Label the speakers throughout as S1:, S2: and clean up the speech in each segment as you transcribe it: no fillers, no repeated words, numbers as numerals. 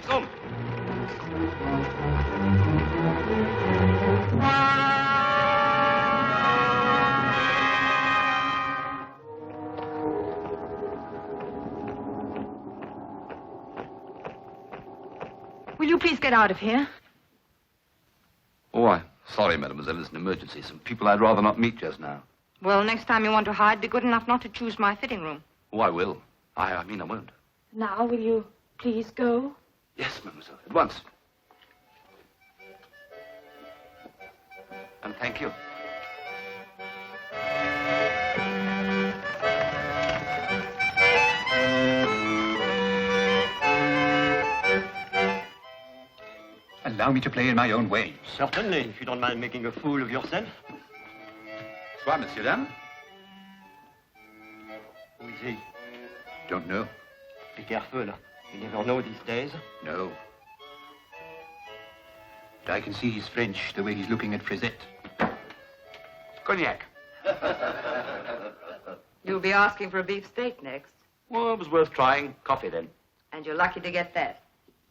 S1: Come.
S2: Will you please get out of here?
S3: Oh, I'm sorry, mademoiselle. It's an emergency. Some people I'd rather not meet just now.
S2: Well, next time you want to hide, be good enough not to choose my fitting room.
S3: Oh, I will. I mean, I won't.
S2: Now, will you please go?
S3: Yes, mademoiselle. At once. And thank you.
S4: Allow me to play in my own way.
S1: Certainly, if you don't mind making a fool of yourself.
S3: Bonsoir, monsieur, dame.
S1: Who is he?
S4: Don't know.
S1: Be careful. You never know these days.
S4: No. But I can see he's French, the way he's looking at Frisette.
S3: Cognac.
S2: You'll be asking for a beefsteak next.
S3: Well, it was worth trying. Coffee, then.
S2: And you're lucky to get that.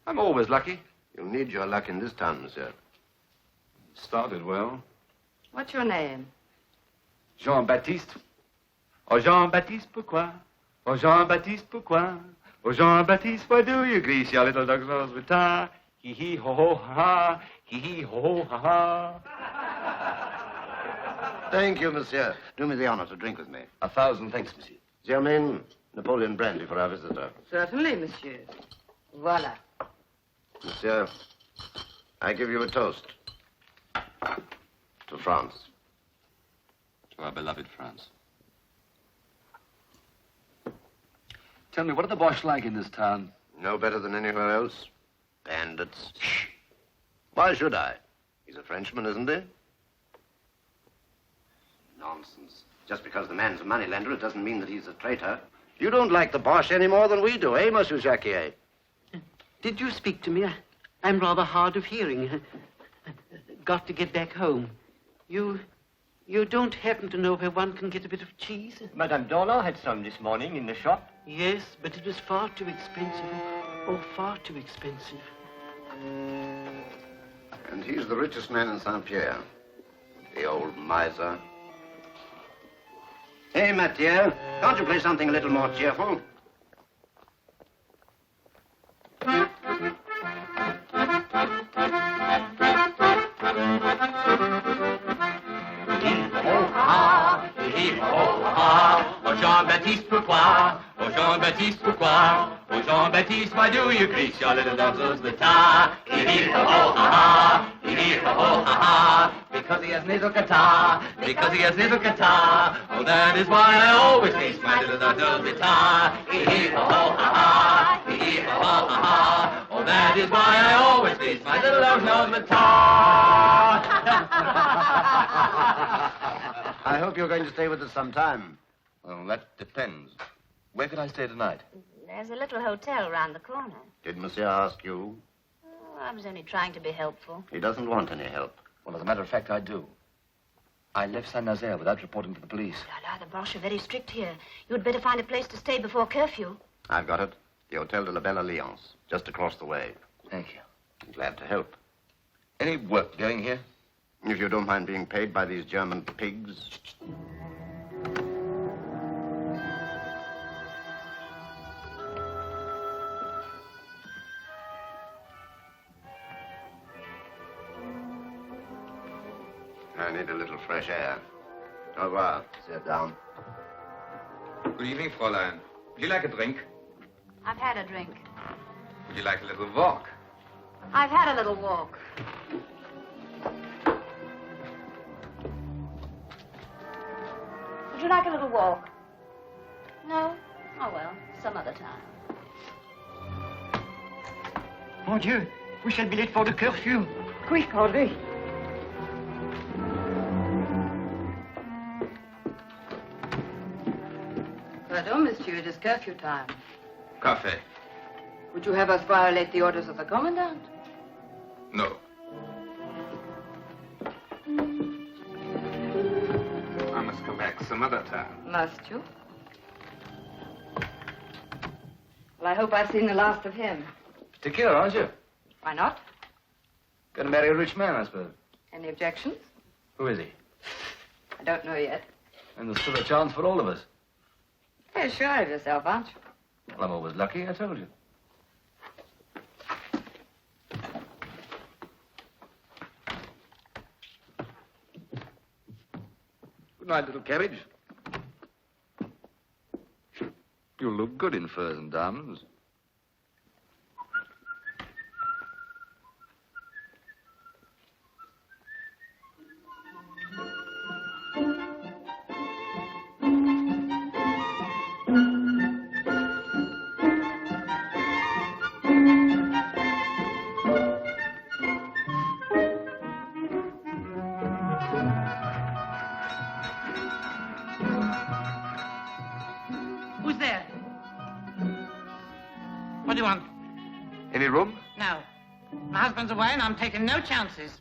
S3: I'm always lucky.
S5: You'll need your luck in this town, monsieur.
S3: Started well.
S2: What's your name?
S3: Jean-Baptiste. Oh, Jean-Baptiste, pourquoi? Oh, Jean-Baptiste, pourquoi? Oh, Jean-Baptiste, why do you grease your little dog's nose with tar? Hee-hee, ho-ho, ha-ha. Hee-hee, ho-ho, ha-ha.
S5: Thank you, monsieur. Do me the honor to drink with me.
S3: 1,000 thanks, monsieur.
S5: Germaine, Napoleon brandy for our visitor.
S2: Certainly, monsieur. Voila.
S5: Monsieur, I give you a toast. To France.
S3: To our beloved France. Tell me, what are the Boches like in this town?
S5: No better than anywhere else. Bandits. Shh. Why should I? He's a Frenchman, isn't he? Nonsense. Just because the man's a moneylender, it doesn't mean that he's a traitor. You don't like the Boche any more than we do, eh, Monsieur Jacquier?
S6: Did you speak to me? I'm rather hard of hearing. Got to get back home. You don't happen to know where one can get a bit of cheese?
S1: Madame Dorla had some this morning in the shop.
S6: Yes, but it was far too expensive. Oh, far too expensive.
S5: And he's the richest man in Saint-Pierre. The old miser. Hey, Mathieu, can't you play something a little more cheerful?
S3: Oh, Jean-Baptiste, pourquoi? Oh, Jean-Baptiste, pourquoi? Oh, Jean-Baptiste, why do you grease your little dog's with tar? Hee-hee-ho-ho-ha-ha, hee-hee-ho-ho-ha-ha. Because he has nasal catarrh, because he has nasal catarrh. Oh, that is why I always grease my little dog's with tar. Hee-hee-ho-ho-ha-ha, hee-hee-ho-ho-ha-ha. Oh, that is why I always grease my little dog's nose with tar.
S5: I hope you're going to stay with us some time.
S3: Well, that depends. Where could I stay tonight?
S7: There's a little hotel round the corner.
S5: Did Monsieur ask you?
S7: Oh, I was only trying to be helpful.
S5: He doesn't want any help.
S3: Well, as a matter of fact, I do. I left Saint-Nazaire without reporting to the police.
S7: La, the Boches are very strict here. You'd better find a place to stay before curfew.
S5: I've got it. The Hotel de la Belle Alliance, just across the way.
S3: Thank you.
S5: I'm glad to help.
S3: Any work going here?
S5: If you don't mind being paid by these German pigs. I need a little fresh air. Au revoir. Sit down.
S8: Good evening, Fräulein. Would you like a drink?
S7: I've had a drink.
S8: Would you like a little walk?
S7: I've had a little walk. Would you like a little walk? No? Oh, well, some other time.
S6: Mon Dieu, we shall be late for the curfew.
S2: Quick, Audrey. Pardon, monsieur, it is curfew time.
S8: Coffee?
S2: Would you have us violate the orders of the commandant?
S8: No. I must go back some other time.
S2: Must you? Well, I hope I've seen the last of him.
S9: Tequila, aren't you?
S2: Why not?
S9: Going to marry a rich man, I suppose.
S2: Any objections?
S9: Who is he?
S2: I don't know yet.
S9: And there's still a chance for all of us.
S2: You're sure of yourself, aren't you?
S9: Well, I'm always lucky, I told you. Good night, little cabbage. You look good in furs and diamonds.
S6: Who's there? What do you want?
S9: Any room?
S6: No. My husband's away and I'm taking no chances.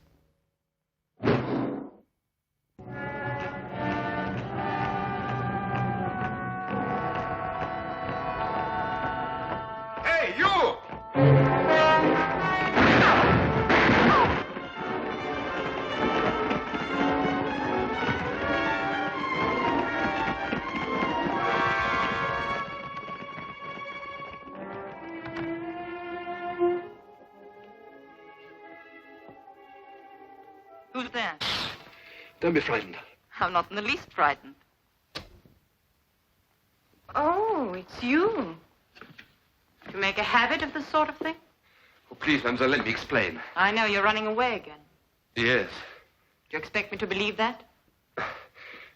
S8: Hey, you!
S2: Who's there?
S9: Don't be frightened.
S2: I'm not in the least frightened. Oh, it's you. You make a habit of this sort of thing?
S9: Oh, please, mademoiselle, let me explain.
S2: I know you're running away again.
S9: Yes.
S2: Do you expect me to believe that?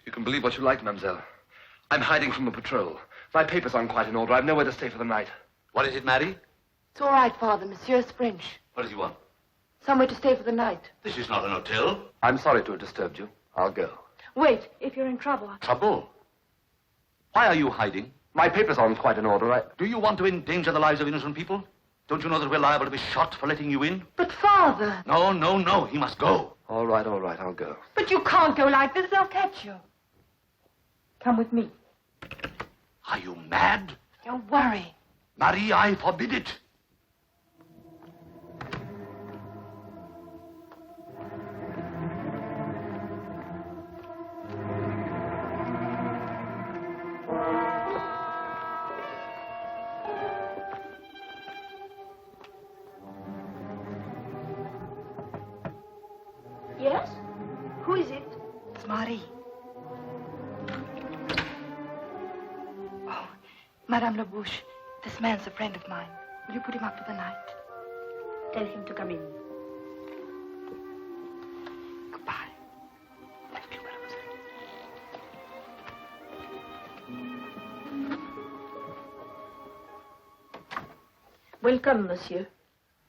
S9: You can believe what you like, mademoiselle. I'm hiding from a patrol. My papers aren't quite in order. I've nowhere to stay for the night.
S10: What is it, Mary?
S11: It's all right, Father. Monsieur's French.
S10: What does he want?
S11: Somewhere to stay for the night.
S10: This is not an hotel.
S9: I'm sorry to have disturbed you. I'll go.
S11: Wait, if you're in trouble.
S10: Trouble? Why are you hiding?
S9: My papers aren't quite in order.
S10: Do you want to endanger the lives of innocent people? Don't you know that we're liable to be shot for letting you in?
S11: But, Father...
S10: No, no, no. He must go.
S9: All right, I'll go.
S11: But you can't go like this. They'll catch you. Come with me.
S10: Are you mad?
S11: Don't worry.
S10: Marie, I forbid it.
S11: Yes? Who is it?
S2: It's Marie. Oh, Madame Labouche, this man's a friend of mine. Will you put him up for the night?
S7: Tell him to come in.
S2: Goodbye. Thank you, mademoiselle.
S11: Welcome, monsieur.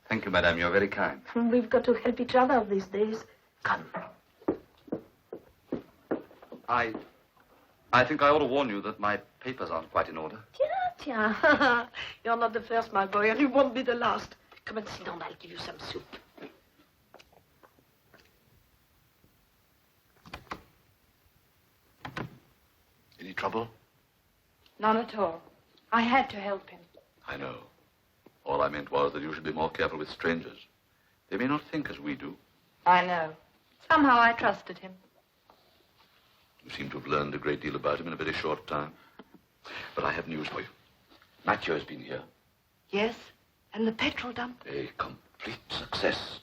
S9: Thank you, madame. You're very kind.
S11: We've got to help each other these days. Come.
S9: I think I ought to warn you that my papers aren't quite in order.
S11: Tiens. You're not the first, my boy, and you won't be the last. Come and sit down. I'll give you some soup.
S10: Any trouble?
S2: None at all. I had to help him.
S10: I know. All I meant was that you should be more careful with strangers. They may not think as we do.
S2: I know. Somehow I trusted him.
S10: You seem to have learned a great deal about him in a very short time. But I have news for you. Mathieu has been here.
S2: Yes? And the petrol dump?
S10: A complete success.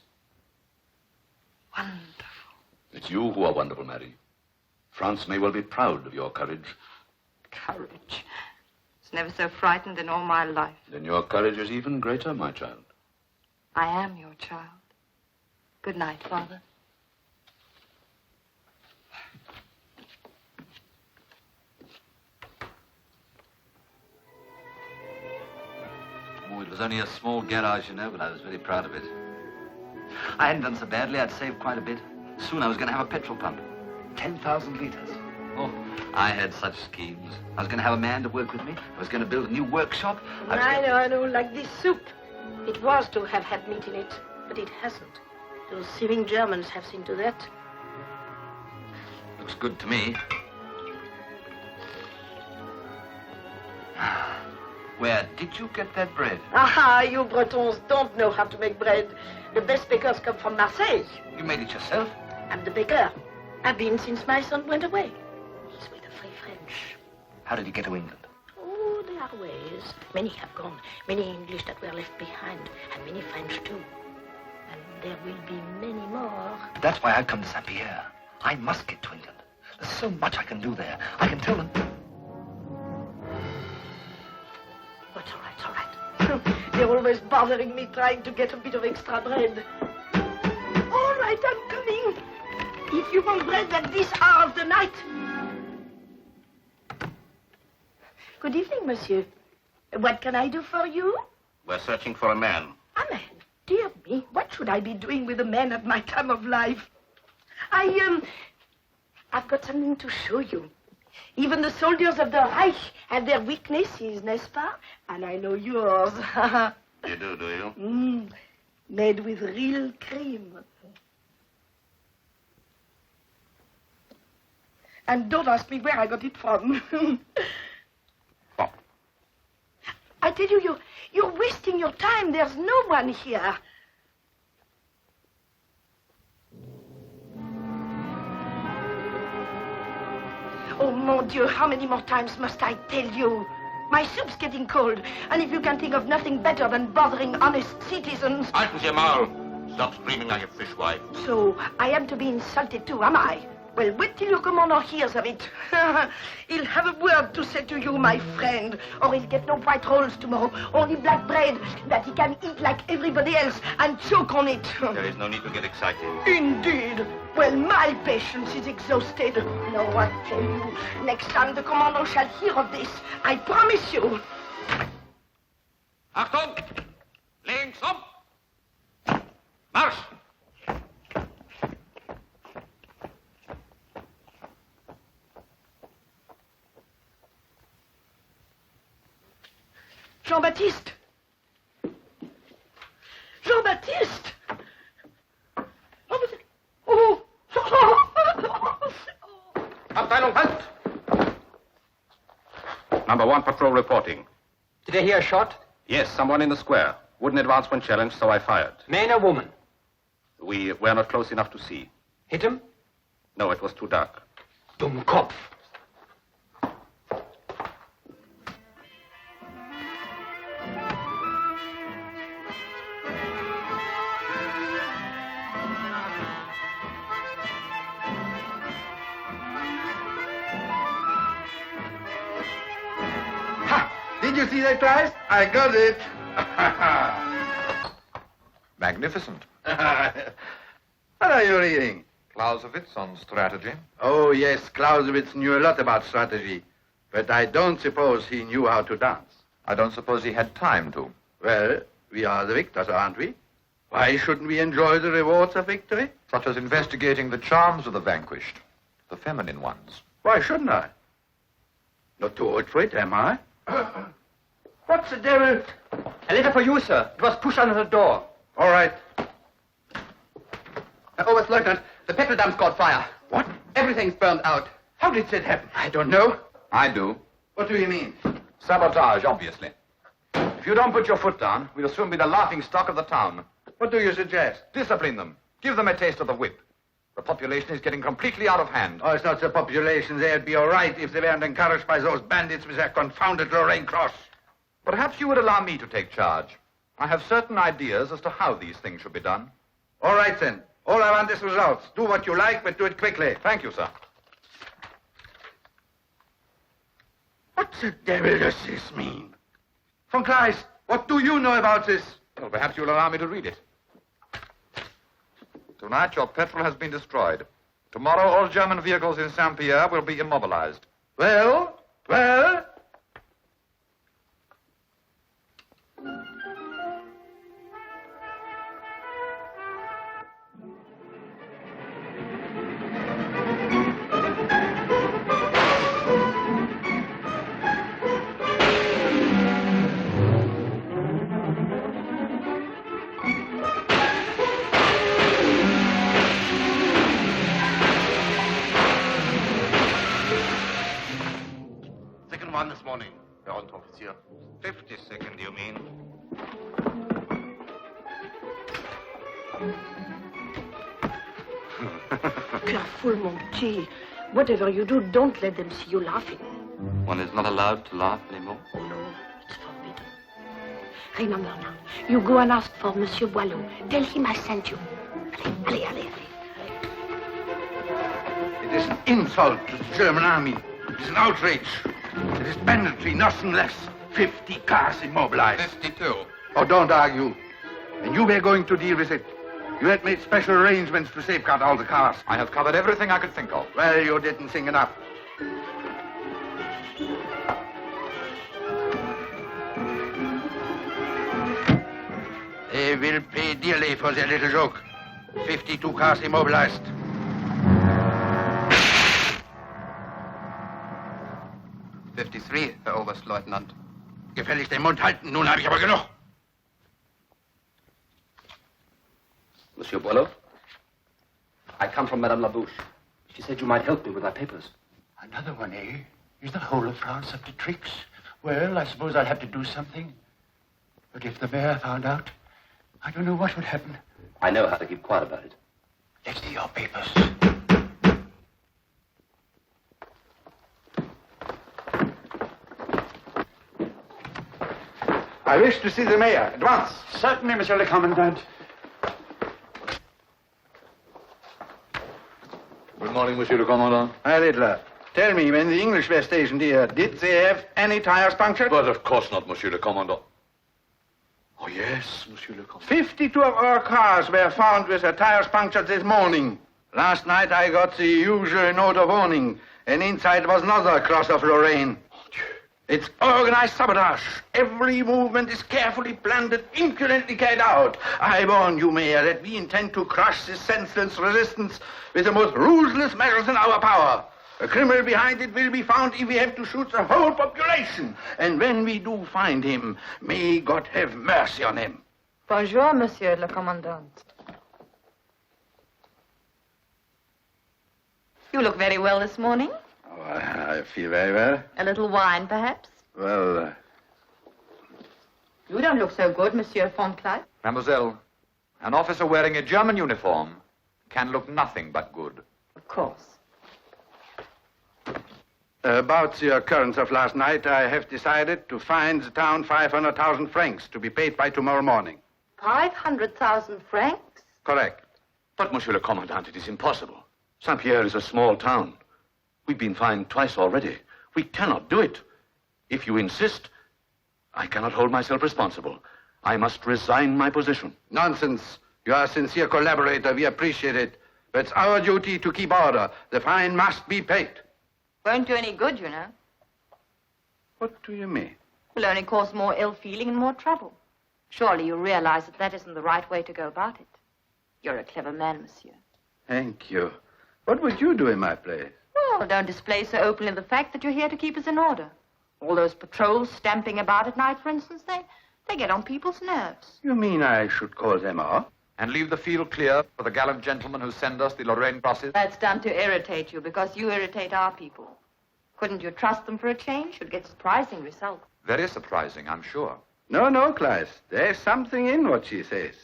S2: Wonderful.
S10: It's you who are wonderful, Mary. France may well be proud of your courage.
S2: Courage. I was never so frightened in all my life.
S10: Then your courage is even greater, my child.
S2: I am your child. Good night, Father.
S10: Oh, it was only a small garage, you know, but I was very proud of it.
S9: I hadn't done so badly. I'd saved quite a bit.
S10: Soon I was going to have a petrol pump.
S9: 10,000 liters.
S10: Oh, I had such schemes.
S9: I was going to have a man to work with me. I was going to build a new workshop.
S11: I know, like this soup. It was to have had meat in it, but it hasn't. Those thieving Germans have seen to that.
S9: Looks good to me. Where did you get that bread?
S11: Aha, you Bretons don't know how to make bread. The best bakers come from Marseille.
S9: You made it yourself?
S11: I'm the baker. I've been since my son went away. He's with the Free French.
S9: How did he get to England?
S11: Oh, there are ways. Many have gone. Many English that were left behind. And many French, too. And there will be many more.
S9: That's why I've come to Saint-Pierre. I must get to England. There's so much I can do there. I can tell them...
S11: But all right, all right. They're always bothering me trying to get a bit of extra bread. All right, I'm coming. If you want bread at this hour of the night. Good evening, monsieur. What can I do for you?
S5: We're searching for a man.
S11: A man? Dear me, what should I be doing with a man at my time of life? I've got something to show you. Even the soldiers of the Reich have their weaknesses, n'est-ce pas? And I know yours.
S5: You do you?
S11: Made with real cream. And don't ask me where I got it from.
S5: What?
S11: I tell you, you're wasting your time. There's no one here. Oh, mon Dieu, how many more times must I tell you? My soup's getting cold, and if you can think of nothing better than bothering honest citizens...
S5: Halten Sie mal. Stop screaming like a fishwife.
S11: So, I am to be insulted too, am I? Well, wait till your commander hears of it. He'll have a word to say to you, my friend, or he'll get no white rolls tomorrow, only black bread that he can eat like everybody else and choke on it.
S5: There is no need to get excited.
S11: Indeed. Well, my patience is exhausted. No, I tell you, next time the commander shall hear of this, I promise you.
S3: Achtung! Links um! Marsch!
S11: Jean-Baptiste! Jean-Baptiste! Oh!
S5: Abteilung, halt! Number 1 patrol reporting.
S6: Did I hear a shot?
S5: Yes, someone in the square. Wouldn't advance when challenged, so I fired.
S6: Man or woman?
S5: We were not close enough to see.
S6: Hit him?
S5: No, it was too dark.
S6: Dummkopf.
S5: Did you see that twice? I got it.
S8: Magnificent.
S5: What are you reading?
S8: Clausewitz on strategy.
S5: Oh, yes, Clausewitz knew a lot about strategy. But I don't suppose he knew how to dance.
S8: I don't suppose he had time to.
S5: Well, we are the victors, aren't we? Why shouldn't we enjoy the rewards of victory?
S8: Such as investigating the charms of the vanquished. The feminine ones.
S5: Why shouldn't I? Not too old for it, am I? What's the devil?
S6: A letter for you, sir. It was pushed under the door.
S5: All right.
S6: Oberstleutnant, the petrol dump's caught fire.
S5: What?
S6: Everything's burned out.
S5: How did that happen? I don't know.
S9: I do.
S5: What do you mean?
S9: Sabotage, obviously. If you don't put your foot down, we'll soon be the laughing stock of the town.
S5: What do you suggest?
S9: Discipline them. Give them a taste of the whip. The population is getting completely out of hand.
S5: Oh, it's not the population. They'd be all right if they weren't encouraged by those bandits with their confounded Lorraine Cross.
S9: Perhaps you would allow me to take charge. I have certain ideas as to how these things should be done.
S5: All right, then. All I want is results. Do what you like, but do it quickly.
S9: Thank you, sir.
S5: What the devil does this mean? Von Kleist, what do you know about this?
S8: Well, perhaps you'll allow me to read it. Tonight, your petrol has been destroyed. Tomorrow, all German vehicles in Saint-Pierre will be immobilized.
S5: Well?
S11: Careful, mon petit. Whatever you do, don't let them see you laughing.
S10: One is not allowed to laugh anymore.
S11: Oh, no, it's forbidden. Remember now, you go and ask for Monsieur Boileau. Tell him I sent you. Allez, allez, allez, allez.
S5: It is an insult to the German army. It is an outrage. It is banditry, nothing less. 50 cars immobilized.
S8: 52.
S5: Oh, don't argue. And you were going to deal with it. You had made special arrangements to safeguard all the cars.
S8: I have covered everything I could think of.
S5: Well, you didn't think enough. They will pay dearly for their little joke. 52 cars immobilized.
S4: Herr Oberstleutnant.
S5: Gefälligst den Mund halten, nun habe ich aber genug.
S9: Monsieur Boileau? I come from Madame Labouche. She said you might help me with my papers.
S12: Another one, eh? Is the whole of France up to tricks? Well, I suppose I'll have to do something. But if the mayor found out, I don't know what would happen.
S9: I know how to keep quiet about it.
S12: Let's see your papers.
S5: I wish to see the mayor at once.
S12: Certainly, Monsieur le Commandant.
S10: Good morning, Monsieur le Commandant.
S5: Hi, Littler. Tell me, when the English were stationed here, did they have any tires punctured?
S10: But of course not, Monsieur le Commandant. Oh, yes, Monsieur le Commandant.
S5: 52 of our cars were found with their tires punctured this morning. Last night I got the usual note of warning, and inside was another cross of Lorraine. It's organized sabotage. Every movement is carefully planned and impudently carried out. I warn you, Mayor, that we intend to crush this senseless resistance with the most ruthless measures in our power. A criminal behind it will be found if we have to shoot the whole population. And when we do find him, may God have mercy on him.
S2: Bonjour, Monsieur le Commandant. You look very well this morning.
S5: Oh, I feel very well.
S2: A little wine, perhaps?
S5: Well,
S2: You don't look so good, Monsieur Fonclay.
S8: Mademoiselle, an officer wearing a German uniform can look nothing but good.
S2: Of course.
S5: About the occurrence of last night, I have decided to fine the town 500,000 francs to be paid by tomorrow morning.
S2: 500,000 francs?
S5: Correct.
S10: But, Monsieur le Commandant, it is impossible. Saint-Pierre is a small town. We've been fined twice already. We cannot do it. If you insist, I cannot hold myself responsible. I must resign my position.
S5: Nonsense. You are a sincere collaborator. We appreciate it. But it's our duty to keep order. The fine must be paid.
S2: Won't do any good, you know.
S5: What do you mean?
S2: Will only cause more ill feeling and more trouble. Surely you realize that that isn't the right way to go about it. You're a clever man, Monsieur.
S5: Thank you. What would you do in my place?
S2: Well, don't display so openly the fact that you're here to keep us in order. All those patrols stamping about at night, for instance, they get on people's nerves.
S5: You mean I should call them off?
S8: And leave the field clear for the gallant gentlemen who send us the Lorraine crosses?
S2: That's done to irritate you, because you irritate our people. Couldn't you trust them for a change? You'd get surprising results.
S8: Very surprising, I'm sure.
S5: No, Clive. There's something in what she says.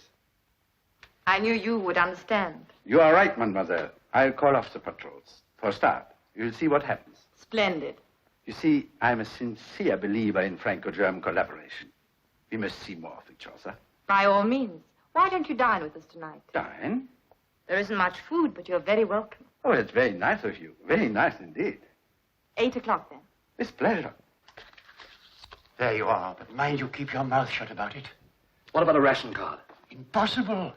S2: I knew you would understand.
S5: You are right, mademoiselle. I'll call off the patrols. For a start, you'll see what happens.
S2: Splendid.
S5: You see, I'm a sincere believer in Franco-German collaboration. We must see more of each other.
S2: By all means. Why don't you dine with us tonight?
S5: Dine?
S2: There isn't much food, but you're very welcome.
S5: Oh, it's very nice of you. Very nice indeed.
S2: 8 o'clock, then.
S5: With pleasure.
S12: There you are, but mind you keep your mouth shut about it.
S9: What about a ration card?
S12: Impossible.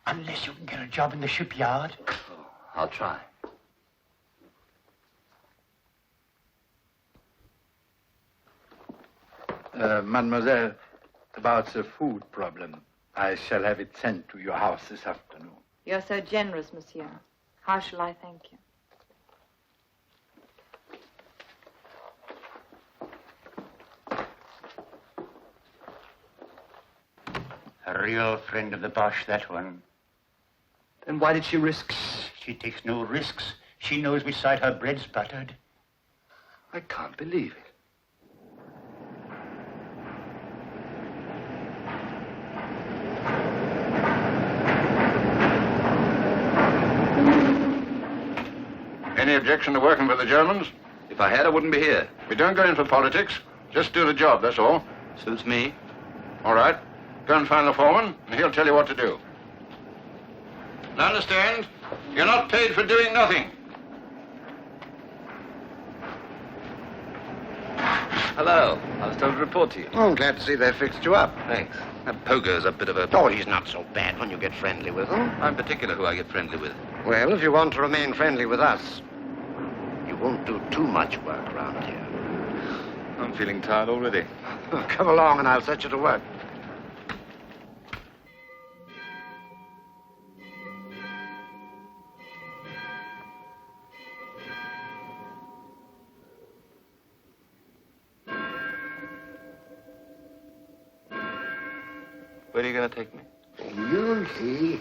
S12: Unless you can get a job in the shipyard.
S9: Oh, I'll try.
S5: Mademoiselle, about the food problem. I shall have it sent to your house this afternoon.
S2: You're so generous, Monsieur. How shall I thank you?
S12: A real friend of the Boche, that one.
S9: Then why did she risk?
S12: She takes no risks. She knows which side her bread's buttered.
S9: I can't believe it.
S8: any objection to working for the Germans?
S10: If I had, I wouldn't be here.
S8: We don't go in for politics. Just do the job, that's all.
S10: Suits me.
S8: All right. Go and find the foreman, and he'll tell you what to do. Now, understand? You're not paid for doing nothing.
S10: Hello. I was told to report to you.
S12: Oh, glad to see they fixed you up.
S10: Thanks. That Pogo's a bit of a...
S12: Oh, he's not so bad when you get friendly with him.
S10: I'm particular who I get friendly with.
S12: Well, if you want to remain friendly with us, you won't do too much work around here.
S10: I'm feeling tired already.
S12: Come along and I'll set you to work.
S10: Where are you going to take me?
S12: You'll see.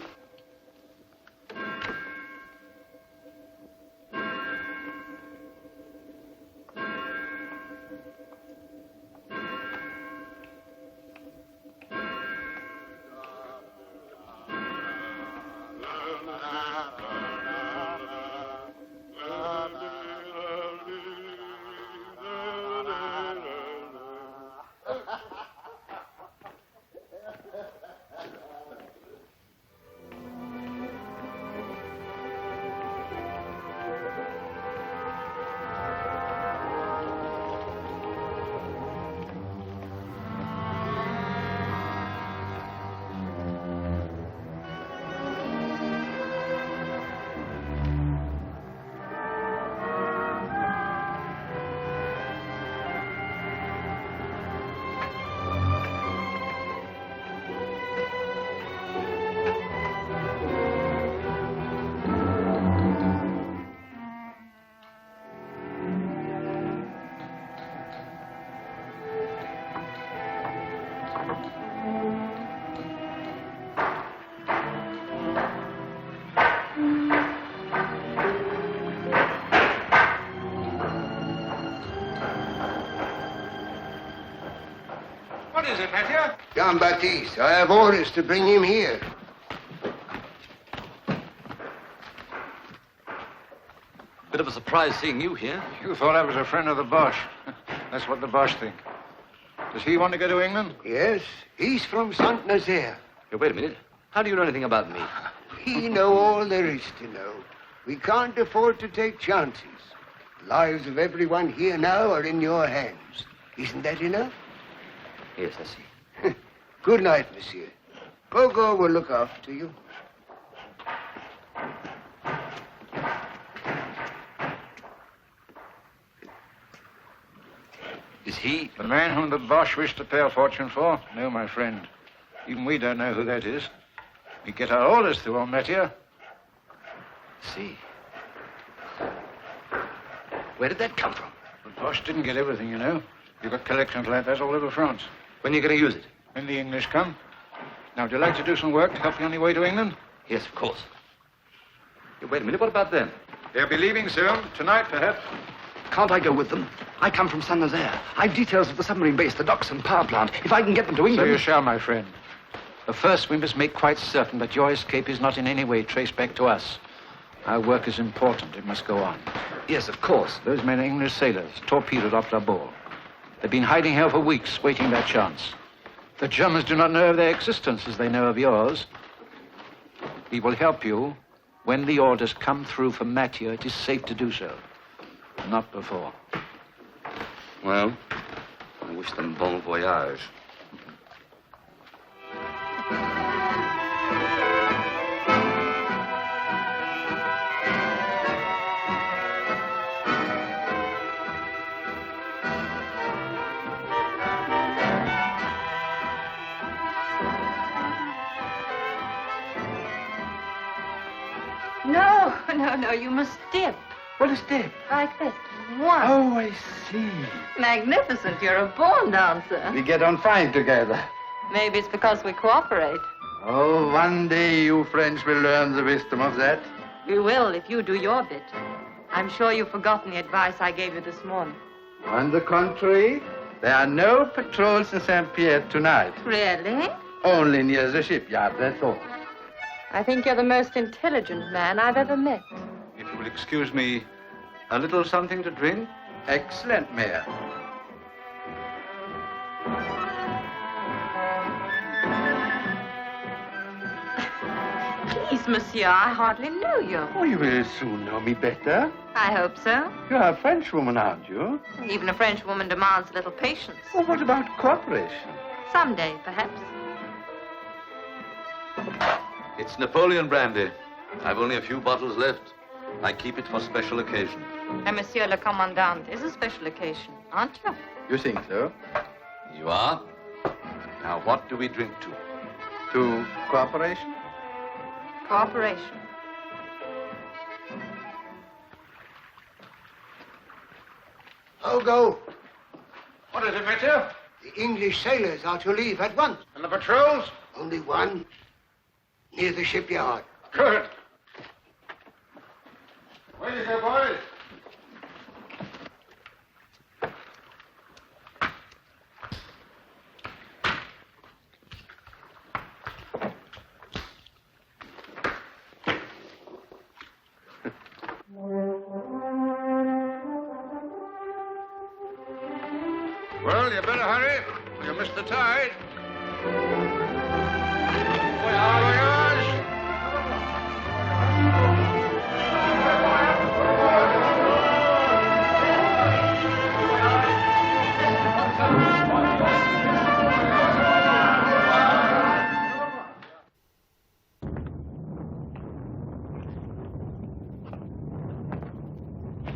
S5: What is it, Matthew?
S12: Jean-Baptiste, I have orders to bring him here.
S10: Bit of a surprise seeing you here.
S8: You thought I was a friend of the Boche. That's what the Boche think. Does he want to go to England?
S12: Yes, he's from Saint-Nazaire.
S10: Hey, wait a minute. How do you know anything about me?
S12: We know all there is to know. We can't afford to take chances. The lives of everyone here now are in your hands. Isn't that enough?
S10: Yes, I see.
S12: Good night, monsieur. Pogo will look after you.
S10: Is he...
S8: The man whom the Boche wished to pay a fortune for? No, my friend. Even we don't know who that is. We get our orders through on Mathieu.
S10: See. Where did that come from?
S8: The Boche didn't get everything, you know. You've got collections like that all over France.
S10: When are you going to use it?
S8: When the English come. Now, would you like to do some work to help you on your way to England?
S10: Yes, of course. Hey, wait a minute. What about them?
S8: They'll be leaving soon. Tonight, perhaps.
S9: Can't I go with them? I come from Saint-Nazaire. I've details of the submarine base, the docks and power plant. If I can get them to England...
S8: So you shall, my friend. But first, we must make quite certain that your escape is not in any way traced back to us. Our work is important. It must go on.
S9: Yes, of course.
S8: Those men are English sailors, torpedoed off Tabor. They've been hiding here for weeks, waiting their chance. The Germans do not know of their existence as they know of yours. We will help you. When the orders come through for Mathieu, it is safe to do so. Not before.
S10: Well, I wish them bon voyage.
S2: No, you must dip.
S12: What is dip?
S2: Like this. One.
S12: Oh, I see.
S2: Magnificent. You're a born dancer.
S5: We get on fine together.
S2: Maybe it's because we cooperate.
S5: Oh, one day you French will learn the wisdom of that.
S2: You will if you do your bit. I'm sure you've forgotten the advice I gave you this morning.
S5: On the contrary, there are no patrols in Saint-Pierre tonight.
S2: Really?
S5: Only near the shipyard, that's all.
S2: I think you're the most intelligent man I've ever met.
S8: If you will excuse me,
S5: A little something to drink? Excellent, Mayor.
S2: Please, monsieur, I hardly knew you.
S12: Oh, you will soon know me better.
S2: I hope so.
S12: You're a Frenchwoman, aren't you?
S2: Even a Frenchwoman demands a little patience.
S12: Well, what about cooperation?
S2: Someday, perhaps.
S10: It's Napoleon brandy. I've only a few bottles left. I keep it for special occasions.
S2: And Monsieur le Commandant is a special occasion, aren't you?
S5: You think so?
S10: You are? Now, what do we drink to?
S5: To cooperation?
S2: Cooperation.
S12: Oh, go.
S5: What is it, Monsieur?
S12: The English sailors are to leave at once.
S5: And the patrols?
S12: Only one, near the shipyard.
S5: Good. Where you go, boys? Well, you better hurry, or you'll miss the tide.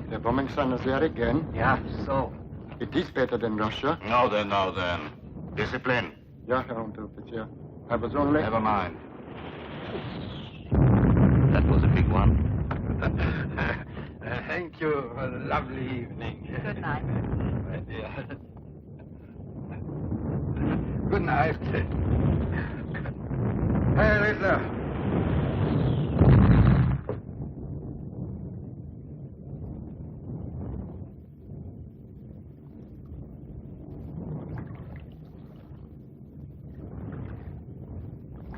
S13: The bombing sun is there again.
S12: Yeah, so.
S13: It is better than Russia.
S5: Now then. Discipline.
S13: Yeah, Herr Unteroffizier. I was only...
S5: Never mind. That was a big one. Thank you for the lovely evening.
S2: Good night.
S5: My dear. Good night. Hey, Lisa.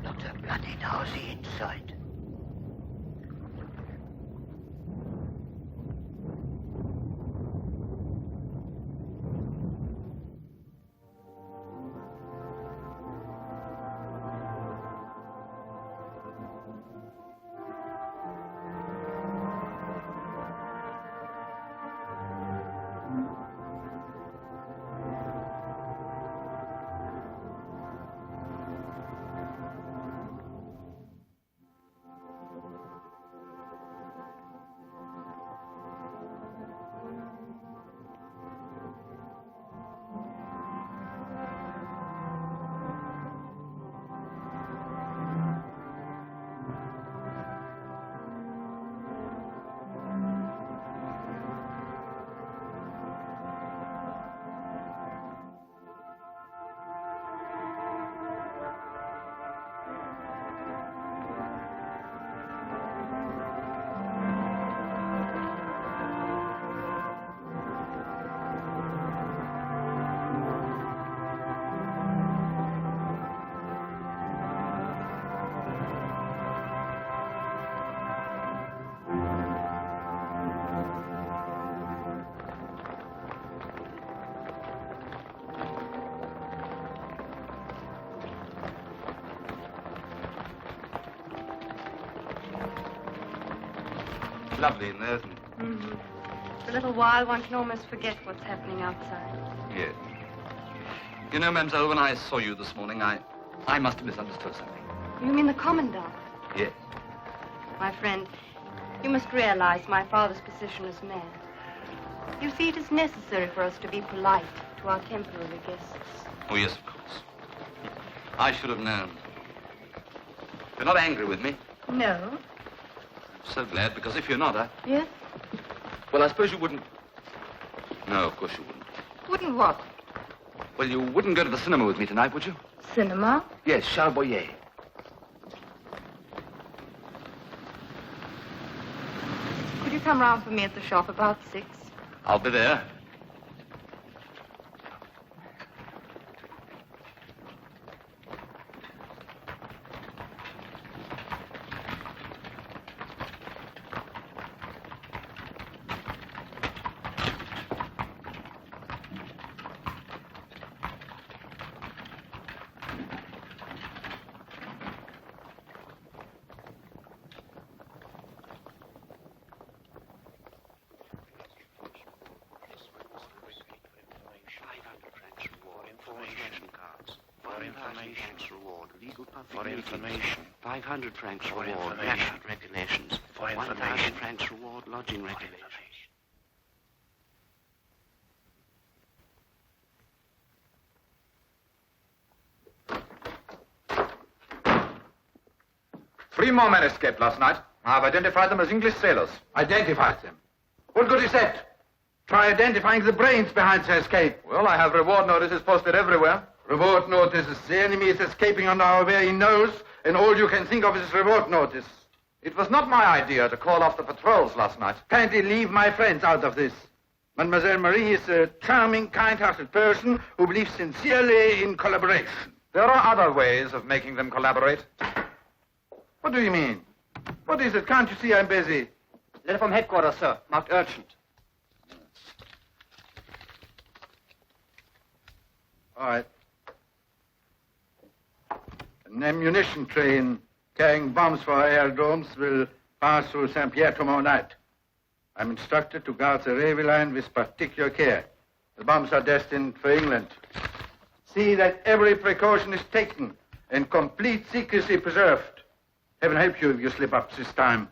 S12: Not a bloody nosy inside.
S10: Lovely in there, isn't it?
S7: Mm-hmm. For a little while, one can almost forget what's happening outside.
S10: Yes. You know, mademoiselle, when I saw you this morning, I must have misunderstood something.
S7: You mean the Commandant?
S10: Yes.
S7: My friend, you must realize my father's position as mayor. You see, it is necessary for us to be polite to our temporary guests.
S10: Oh, yes, of course. I should have known. You're not angry with me?
S7: No.
S10: I'm so glad, because if you're not,
S7: Yes?
S10: Well, I suppose you wouldn't... No, of course you wouldn't.
S2: Wouldn't what?
S10: Well, you wouldn't go to the cinema with me tonight, would you?
S7: Cinema?
S10: Yes, Charles Boyer.
S2: Could you come round for me at the shop about 6?
S10: I'll be there.
S8: For information.
S6: 500 francs
S8: For
S6: reward.
S8: information.
S6: Rapid recognitions.
S8: For
S6: 1,000
S8: information.
S6: francs reward. Lodging regulations.
S5: Three more men escaped last night. I've identified them as English sailors. Identified them? What good is that? Try identifying the brains behind the escape. Well, I have reward notices posted everywhere. Reward notices. The enemy is escaping under our very nose, and all you can think of is reward notice. It was not my idea to call off the patrols last night. Kindly leave my friends out of this. Mademoiselle Marie is a charming, kind-hearted person who believes sincerely in collaboration. There are other ways of making them collaborate. What do you mean? What is it? Can't you see I'm busy?
S14: Letter from headquarters, sir. Marked urgent.
S5: All right. An ammunition train carrying bombs for our aerodromes will pass through Saint-Pierre tomorrow night. I'm instructed to guard the railway line with particular care. The bombs are destined for England. See that every precaution is taken and complete secrecy preserved. Heaven help you if you slip up this time.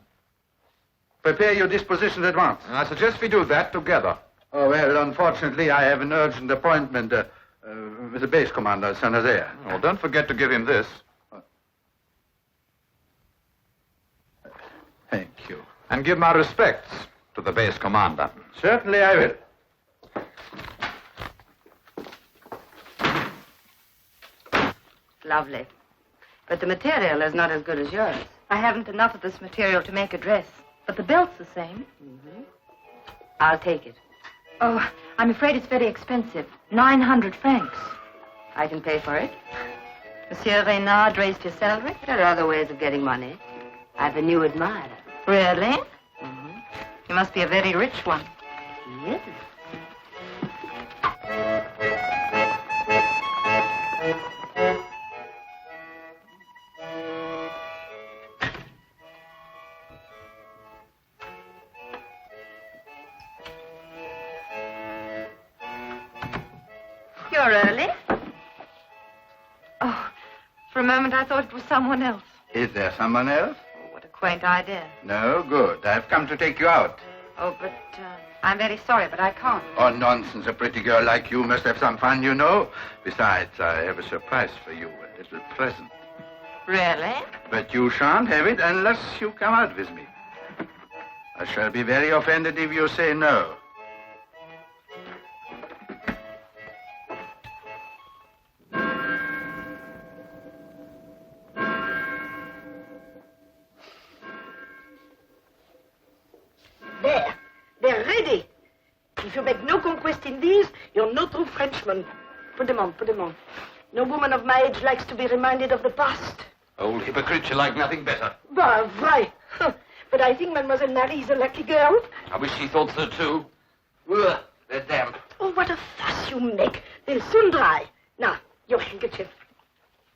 S5: Prepare your dispositions at once. I suggest we do that together. Oh, well, unfortunately, I have an urgent appointment with the base commander, Saint-Nazaire.
S15: Well, don't forget to give him this.
S5: Thank you.
S15: And give my respects to the base commander.
S5: Certainly I will.
S7: Lovely. But the material is not as good as yours. I haven't enough of this material to make a dress. But the belt's the same. Mm-hmm. I'll take it.
S2: Oh, I'm afraid it's very expensive. 900 francs.
S7: I can pay for it. Monsieur Reynard raised his salary. There are other ways of getting money. I've a new admirer.
S2: Really?
S7: Mm-hmm.
S2: You must be a very rich one.
S7: Yes.
S2: You're early. Oh, for a moment I thought it was someone else.
S5: Is there someone else?
S2: Oh, what a quaint idea.
S5: No, good. I've come to take you out.
S2: Oh, but I'm very sorry, but I can't.
S5: Oh, nonsense. A pretty girl like you must have some fun, you know. Besides, I have a surprise for you, a little present.
S2: Really?
S5: But you shan't have it unless you come out with me. I shall be very offended if you say no.
S11: There. They're ready. If you make no conquest in these, you're no true Frenchman. Put them on, put them on. No woman of my age likes to be reminded of the past.
S15: Old hypocrite, you like nothing better.
S11: Bah, right. But I think Mademoiselle Marie is a lucky girl.
S15: I wish she thought so, too. Ugh, they're damp.
S11: Oh, what a fuss you make. They'll soon dry. Now, your handkerchief.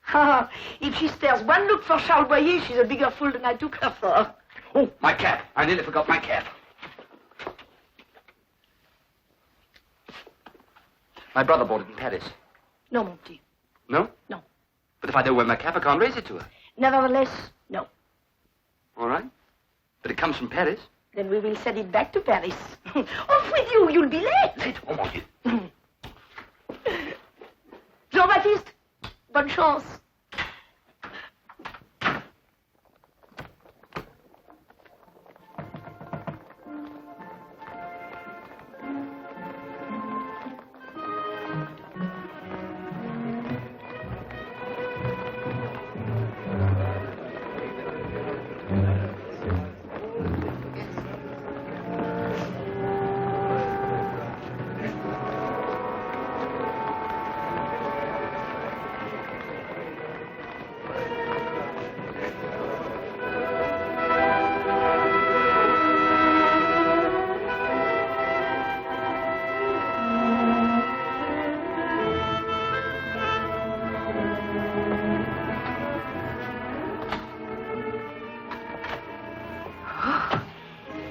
S11: Ha! If she stares one look for Charles Boyer, she's a bigger fool than I took her for.
S15: Oh, my cap. I nearly forgot my cap. My brother bought it in Paris.
S11: No, mon petit.
S15: No?
S11: No.
S15: But if I don't wear my cap, I can't raise it to her.
S11: Nevertheless, no.
S15: All right. But it comes from Paris.
S11: Then we will send it back to Paris. Off with you, you'll be late.
S15: Late? Oh, mon Dieu.
S11: Jean-Baptiste, bonne chance.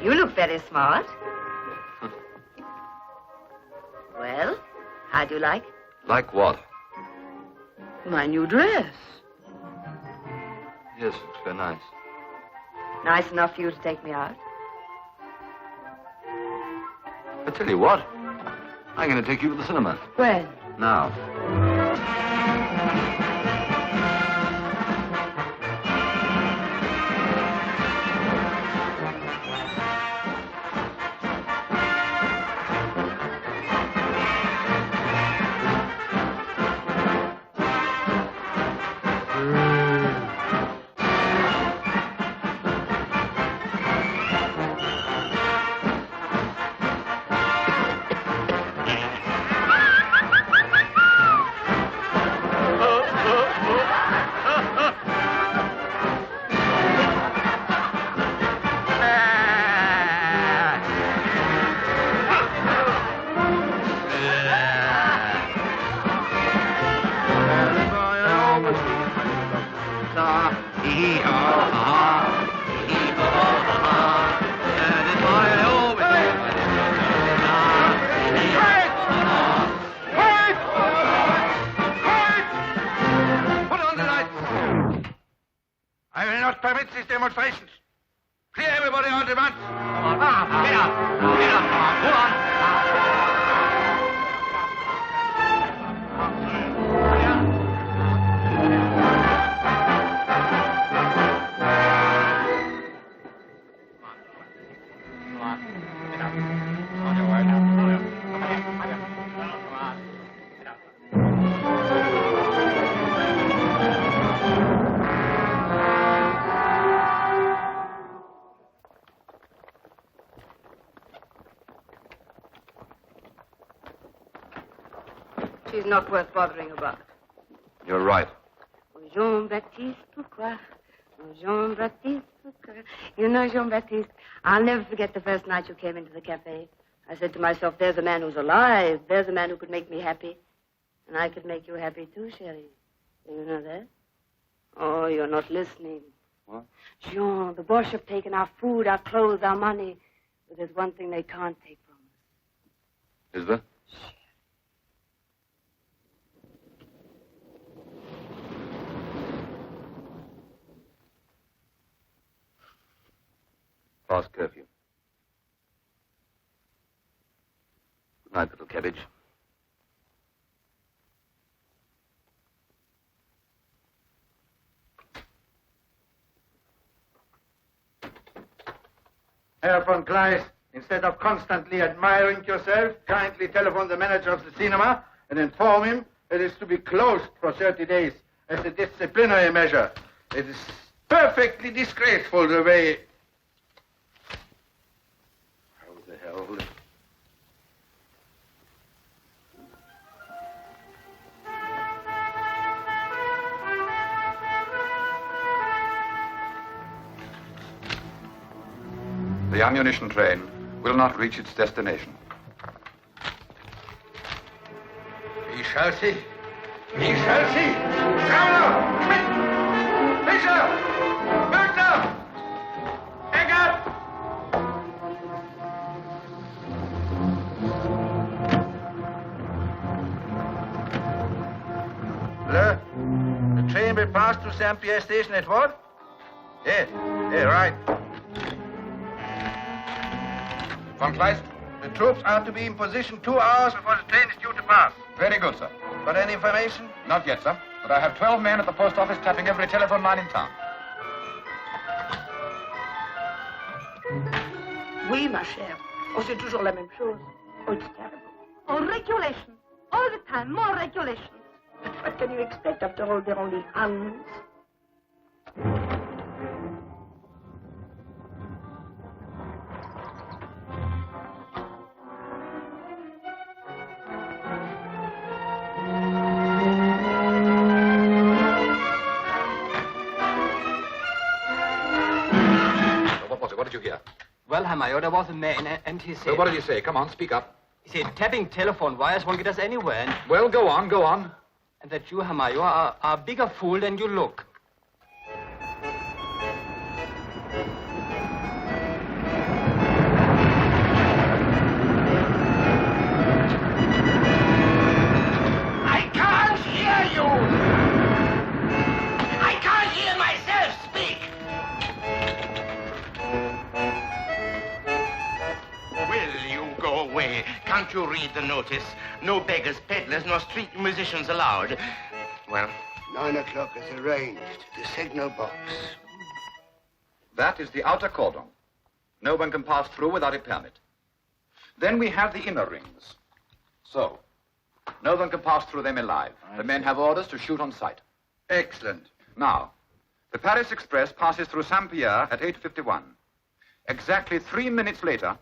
S7: You look very smart. Well, how do you like?
S15: Like what?
S7: My new dress.
S9: Yes, looks very nice.
S7: Nice enough for you to take me out?
S9: I tell you what, I'm going to take you to the cinema.
S7: When?
S9: Now.
S5: I will not permit these demonstrations. Clear everybody out at once.
S3: Come on, get up. Get up, come on.
S7: She's not worth bothering about.
S9: You're right.
S7: Jean-Baptiste, pourquoi? Jean-Baptiste, pourquoi? You know, Jean-Baptiste, I'll never forget the first night you came into the cafe. I said to myself, there's a man who's alive. There's a man who could make me happy. And I could make you happy too, chérie. Do you know that? Oh, you're not listening.
S9: What?
S7: Jean, the Boche have taken our food, our clothes, our money. But there's one thing they can't take from us.
S9: Is there? Past curfew. Good night, little cabbage.
S5: Herr von Gleis, instead of constantly admiring yourself, kindly telephone the manager of the cinema and inform him it is to be closed for 30 days as a disciplinary measure. It is perfectly disgraceful the way... How the hell...
S4: The ammunition train will not reach its destination.
S5: We shall see. We shall see. Traveler! Schmidt! Fischer! Bürgner! Eckert! Hello? The train will pass through Saint-Pierre station at what? Yes, right. Von Kleist, the troops are to be in position 2 hours before the train is due to pass.
S4: Very good, sir.
S5: Got any information?
S4: Not yet, sir. But I have 12 men at the post office tapping every telephone line in town.
S11: Oui, ma chère. Oh, c'est toujours la même chose. Oh, it's terrible. Oh, regulation. All the time, more regulations. But what can you expect after all? They're only Huns.
S4: What did you hear?
S14: Well, Herr Major, there was a man, and he said...
S4: Well, what did he say? Come on, speak up.
S14: He said tapping telephone wires won't get us anywhere. And,
S4: Well, go on, go on.
S14: and that you, Herr Major, are a bigger fool than you look.
S11: I can't hear you! I can't hear myself speak!
S15: Can't you read the notice? No beggars, peddlers, nor street musicians allowed. Well?
S12: 9 o'clock is arranged. The signal box.
S8: That is the outer cordon. No one can pass through without a permit. Then we have the inner rings. So, no one can pass through them alive. The men have orders to shoot on sight.
S5: Excellent.
S8: Now, the Paris Express passes through Saint-Pierre at 8:51. Exactly 3 minutes later,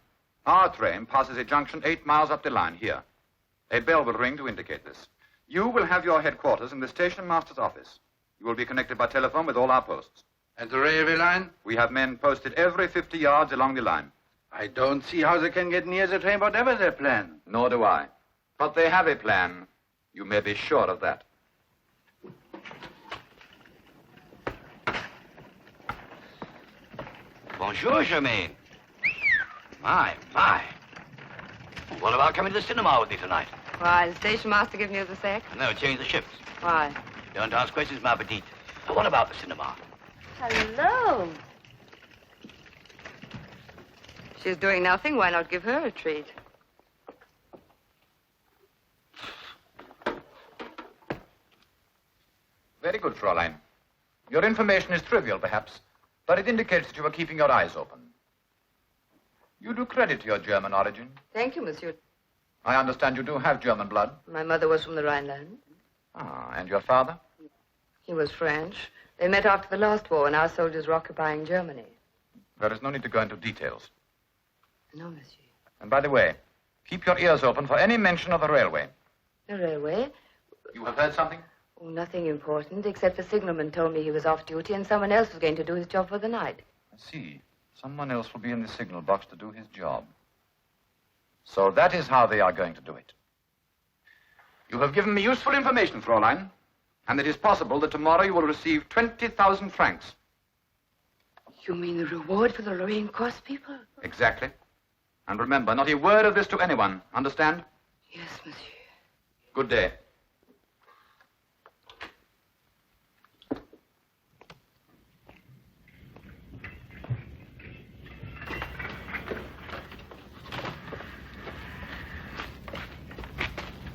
S8: our train passes a junction 8 miles up the line here. A bell will ring to indicate this. You will have your headquarters in the station master's office. You will be connected by telephone with all our posts.
S5: And the railway line?
S8: We have men posted every 50 yards along the line.
S5: I don't see how they can get near the train, whatever their plan.
S8: Nor do I. But they have a plan. You may be sure of that.
S15: Bonjour, Germaine. My. What about coming to the cinema with me tonight?
S7: Why, the station master giving you the sack?
S15: No, change the shifts.
S7: Why?
S15: Don't ask questions, ma petite. What about the cinema?
S7: Hello. She's doing nothing. Why not give her a treat?
S8: Very good, Fräulein. Your information is trivial, perhaps, but it indicates that you are keeping your eyes open. You do credit to your German origin.
S7: Thank you, monsieur.
S8: I understand you do have German blood.
S7: My mother was from the Rhineland.
S8: Ah, and your father?
S7: He was French. They met after the last war when our soldiers were occupying Germany.
S8: There is no need to go into details.
S7: No, monsieur.
S8: And by the way, keep your ears open for any mention of the railway.
S7: The railway?
S8: You have heard something?
S7: Oh, nothing important, except the signalman told me he was off duty and someone else was going to do his job for the night.
S8: I see. Someone else will be in the signal box to do his job. So that is how they are going to do it. You have given me useful information, Fräulein, and it is possible that tomorrow you will receive 20,000 francs.
S7: You mean the reward for the Lorraine Cross people?
S8: Exactly. And remember, not a word of this to anyone. Understand?
S7: Yes, monsieur.
S8: Good day.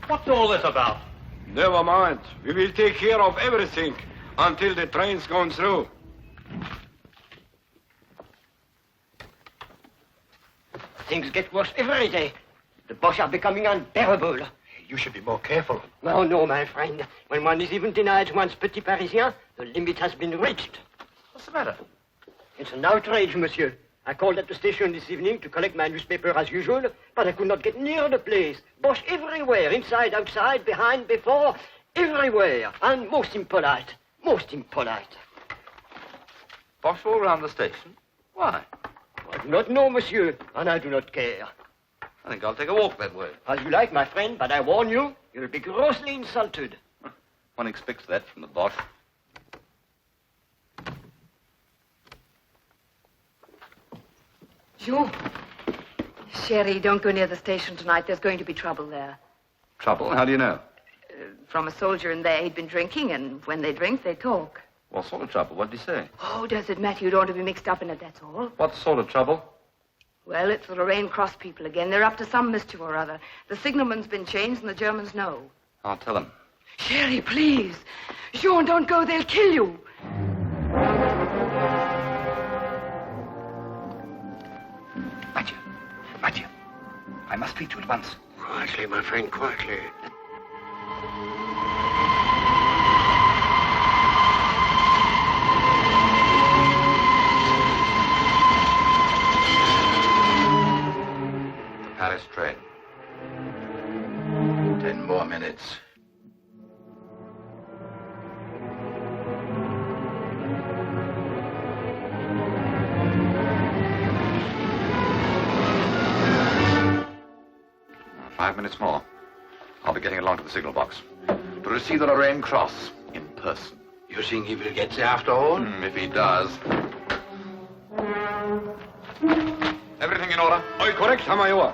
S14: What's all this about?
S16: Never mind. We will take care of everything until the train's gone through.
S1: Things get worse every day. The Boches are becoming unbearable.
S12: You should be more careful.
S1: No, my friend. When one is even denied one's petit Parisien, the limit has been reached.
S12: What's the matter?
S1: It's an outrage, monsieur. I called at the station this evening to collect my newspaper as usual, but I could not get near the place. Boches everywhere, inside, outside, behind, before, everywhere. And most impolite. Most impolite.
S9: Boches all around the station? Why?
S1: I do not know, monsieur, and I do not care.
S9: I think I'll take a walk that way.
S1: As you like, my friend, but I warn you, you'll be grossly insulted.
S9: One expects that from the Boche.
S7: Jean. Sherry, don't go near the station tonight. There's going to be trouble there.
S9: Trouble? How do you know?
S7: From a soldier in there. He'd been drinking, and when they drink, they talk.
S9: What sort of trouble? What did he say?
S7: Oh, does it matter? You don't want to be mixed up in it, that's all.
S9: What sort of trouble?
S7: Well, it's the Lorraine Cross people again. They're up to some mischief or other. The signalman's been changed, and the Germans know.
S9: I'll tell him.
S7: Sherry, please. Jean, don't go. They'll kill you.
S12: Mathieu, I must speak to you at once.
S13: Quietly, my friend, quietly.
S8: The Paris train.
S5: 10 more minutes.
S8: Five minutes more. I'll be getting along to the signal box to receive the Lorraine Cross in person.
S12: You think he will get there after all?
S8: If he does. Everything in order?
S16: Oi, correct, Herr Major.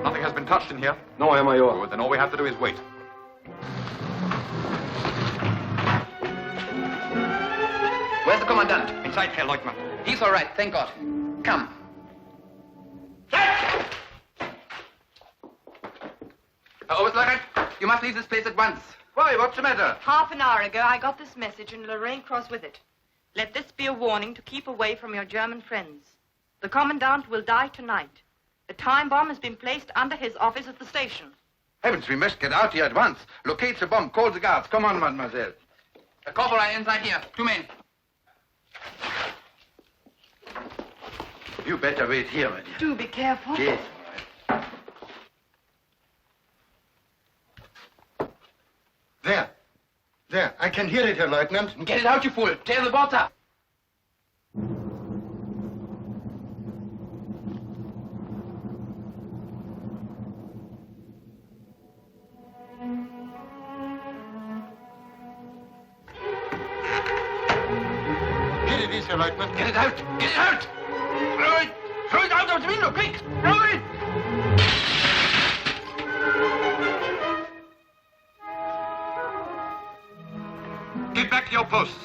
S8: Nothing has been touched in here?
S16: No, Herr Major.
S8: Good, then all we have to do is wait.
S15: Where's the
S9: Commandant?
S15: Inside, Herr Leutnant.
S9: He's all right, thank God. Come. Oberstleutnant, you must leave this place at once.
S5: Why, what's the matter?
S2: Half an hour ago, I got this message and Lorraine Cross with it. Let this be a warning to keep away from your German friends. The Commandant will die tonight. A time bomb has been placed under his office at the station.
S5: Heavens, we must get out here at once. Locate the bomb, call the guards. Come on, mademoiselle.
S9: A corporal inside here. 2 men.
S5: You better wait here, my dear.
S2: Do be careful.
S5: Yes.
S12: There. There. I can hear it, Herr Lieutenant.
S9: Get it out, you fool. Tear the boards up.
S12: Here it is, Herr Lieutenant.
S9: Get it out. Get it out. Throw it. Throw it out of the window, quick. Throw it.
S10: Get back to your posts.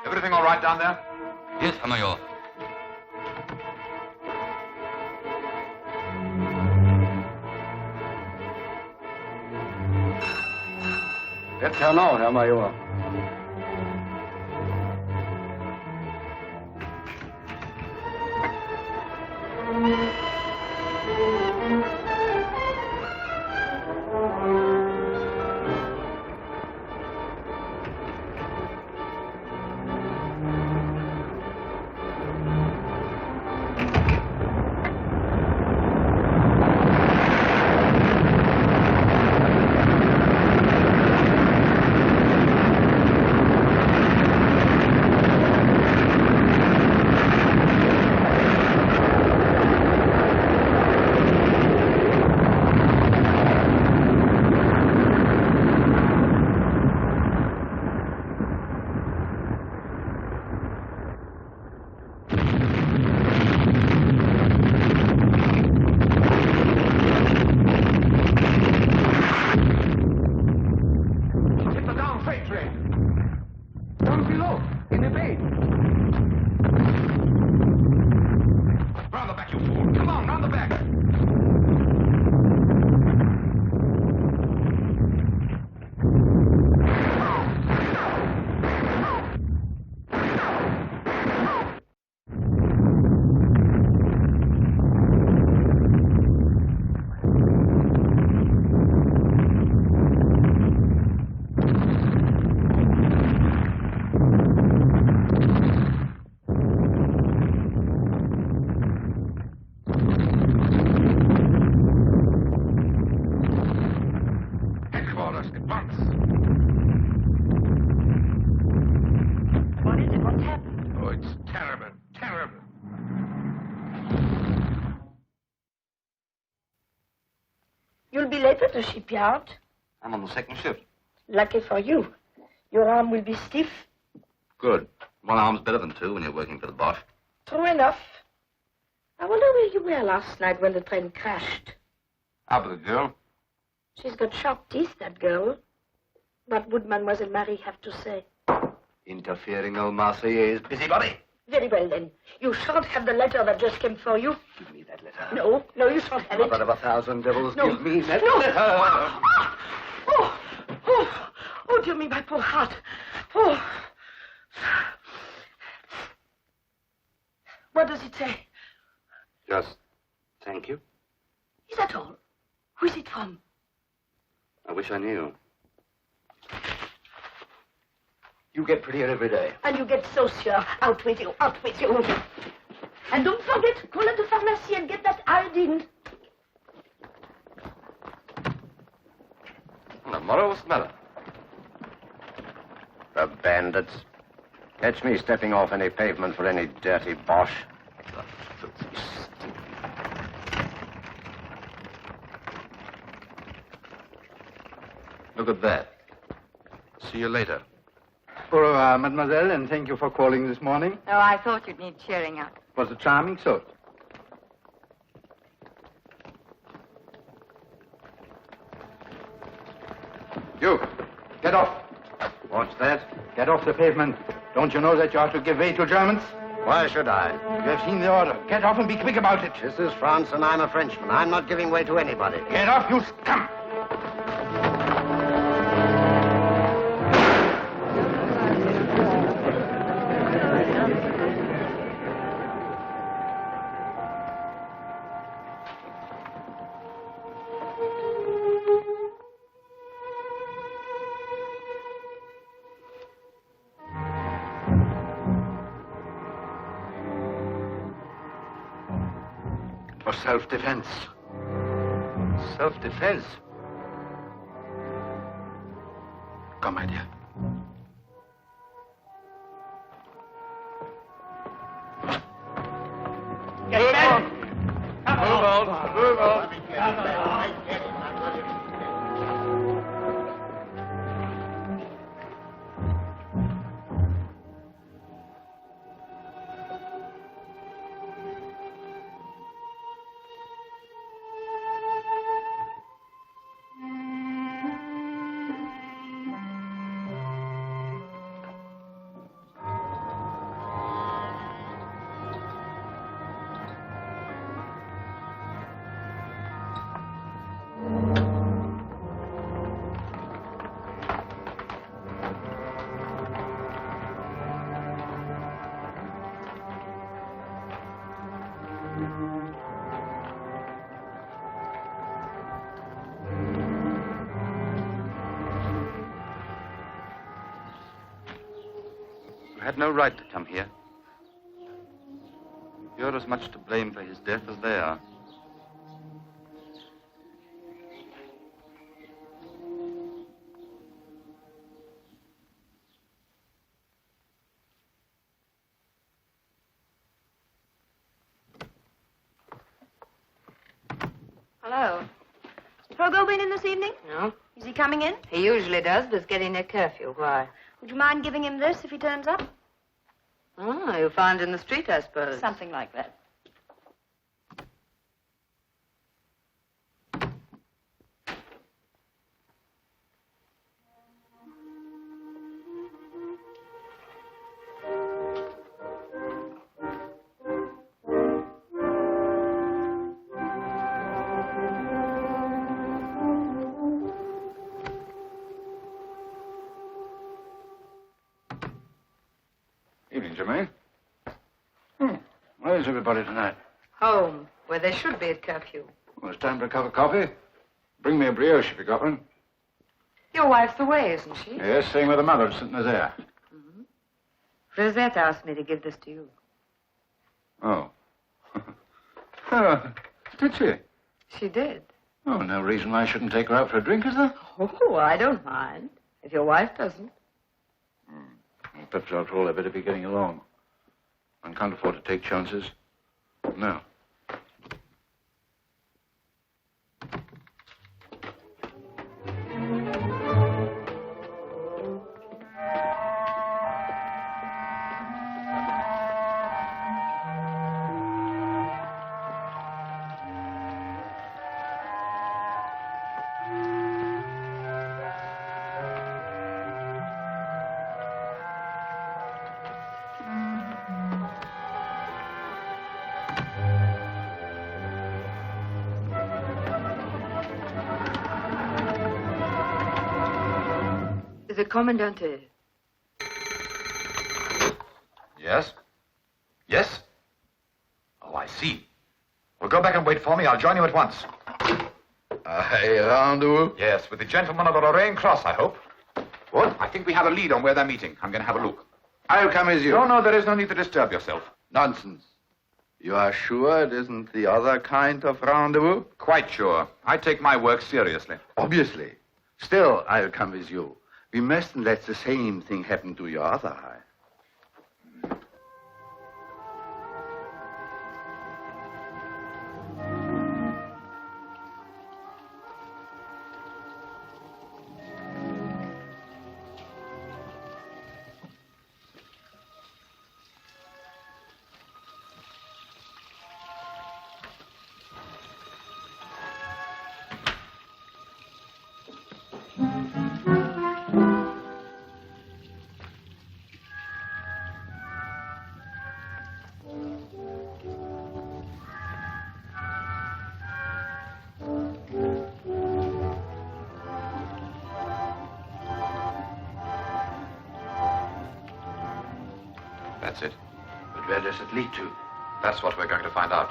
S4: Everything all right down there?
S15: Yes, Herr Major.
S13: Jetzt hernau, Herr Major.
S11: You'll be late at the shipyard.
S15: I'm on the second shift.
S11: Lucky for you. Your arm will be stiff.
S15: Good. One arm's better than two when you're working for the boss.
S11: True enough. I wonder where you were last night when the train crashed.
S15: How about the girl?
S11: She's got sharp teeth, that girl. What would Mademoiselle Marie have to say?
S15: Interfering old Marseillaise busybody.
S11: Very well, then. You shan't have the letter that just came for you.
S15: Give me that letter.
S11: No, you shan't have it.
S15: Mother of 1,000 devils,
S11: No.
S15: give me that
S11: No.
S15: letter.
S11: Oh, dear me, my poor heart. Oh. What does it say?
S15: Just thank you.
S11: Is that all? Who is it from?
S15: I wish I knew. You get prettier every day.
S11: And you get saucier. Out with you, out with you. And don't forget, call at the pharmacy and get that iodine.
S9: Moro, what's the matter?
S13: The bandits. Catch me stepping off any pavement for any dirty bosh.
S15: The filthy, stinking look at that. See you later.
S5: Au revoir, mademoiselle, and thank you for calling this morning.
S17: Oh, I thought you'd need cheering up.
S5: It was a charming thought. You, get off.
S10: What's that?
S5: Get off the pavement. Don't you know that you are to give way to Germans?
S18: Why should I?
S5: You have seen the order. Get off and be quick about it.
S18: This is France, and I'm a Frenchman. I'm not giving way to anybody.
S5: Get off, you scum! For self-defense.
S10: Self-defense?
S5: Come, my dear.
S3: Get back! Move on, move on.
S10: You had no right to come here. You're as much to blame for his death as they are.
S7: Hello.
S17: Is Pogo been in this evening?
S7: No.
S17: Is he coming in?
S7: He usually does, but it's getting near curfew. Why?
S17: Would you mind giving him this if he turns up?
S7: Oh, you found in the street, I suppose.
S17: Something like that.
S8: Evening, Germaine. Where's everybody tonight?
S7: Home, where they should be at curfew.
S8: Well, it's time for a cup of coffee. Bring me a brioche if you got one.
S7: Your wife's away, isn't she?
S8: Yes, staying with her mother at Saint-Nazaire.
S7: Rosette asked me to give this to you.
S8: Oh. Oh, did she?
S7: She did.
S8: Oh, no reason why I shouldn't take her out for a drink, is there?
S7: Oh, I don't mind. If your wife doesn't.
S8: Well, perhaps after all, I better be getting along. One can't afford to take chances. No.
S7: The Commandante.
S9: Yes? Yes? Oh, I see. Well, go back and wait for me. I'll join you at once.
S5: A rendezvous?
S9: Yes, with the gentlemen of the Lorraine Cross, I hope. What? I think we have a lead on where they're meeting. I'm going to have a look.
S5: I'll come with you.
S9: No, there is no need to disturb yourself.
S5: Nonsense. You are sure it isn't the other kind of rendezvous?
S9: Quite sure. I take my work seriously.
S5: Obviously. Still, I'll come with you. We mustn't let the same thing happen to your other eye.
S10: That's it.
S8: But where does it lead to?
S10: That's what we're going to find out.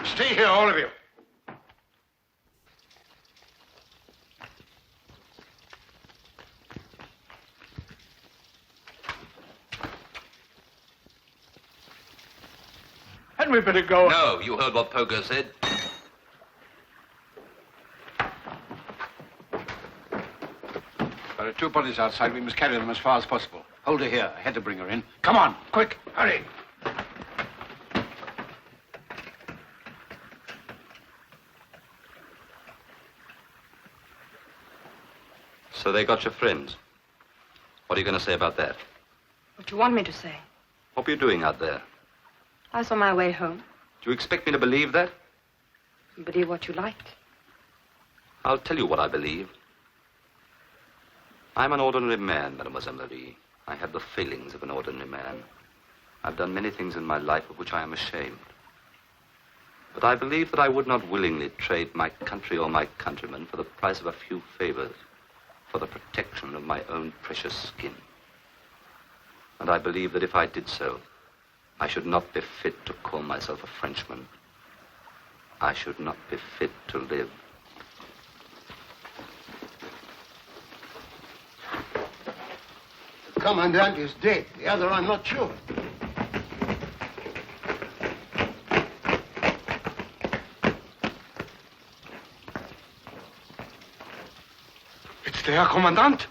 S12: Stay here, all of you. Hadn't we better go?
S15: No, you heard what Poker said.
S8: There are 2 bodies outside. We must carry them as far as possible. Hold her here. I had to bring her in. Come on, quick, hurry.
S15: So they got your friends. What are you going to say about that?
S2: What do you want me to say?
S15: What were you doing out there?
S2: I was on my way home.
S15: Do you expect me to believe that?
S2: Believe what you liked.
S15: I'll tell you what I believe. I'm an ordinary man, Mademoiselle Marie. I have the failings of an ordinary man. I've done many things in my life of which I am ashamed. But I believe that I would not willingly trade my country or my countrymen for the price of a few favors, for the protection of my own precious skin. And I believe that if I did so, I should not be fit to call myself a Frenchman. I should not be fit to live.
S12: The commandant is dead. The other, I'm not sure.
S9: It's the Herr Commandant.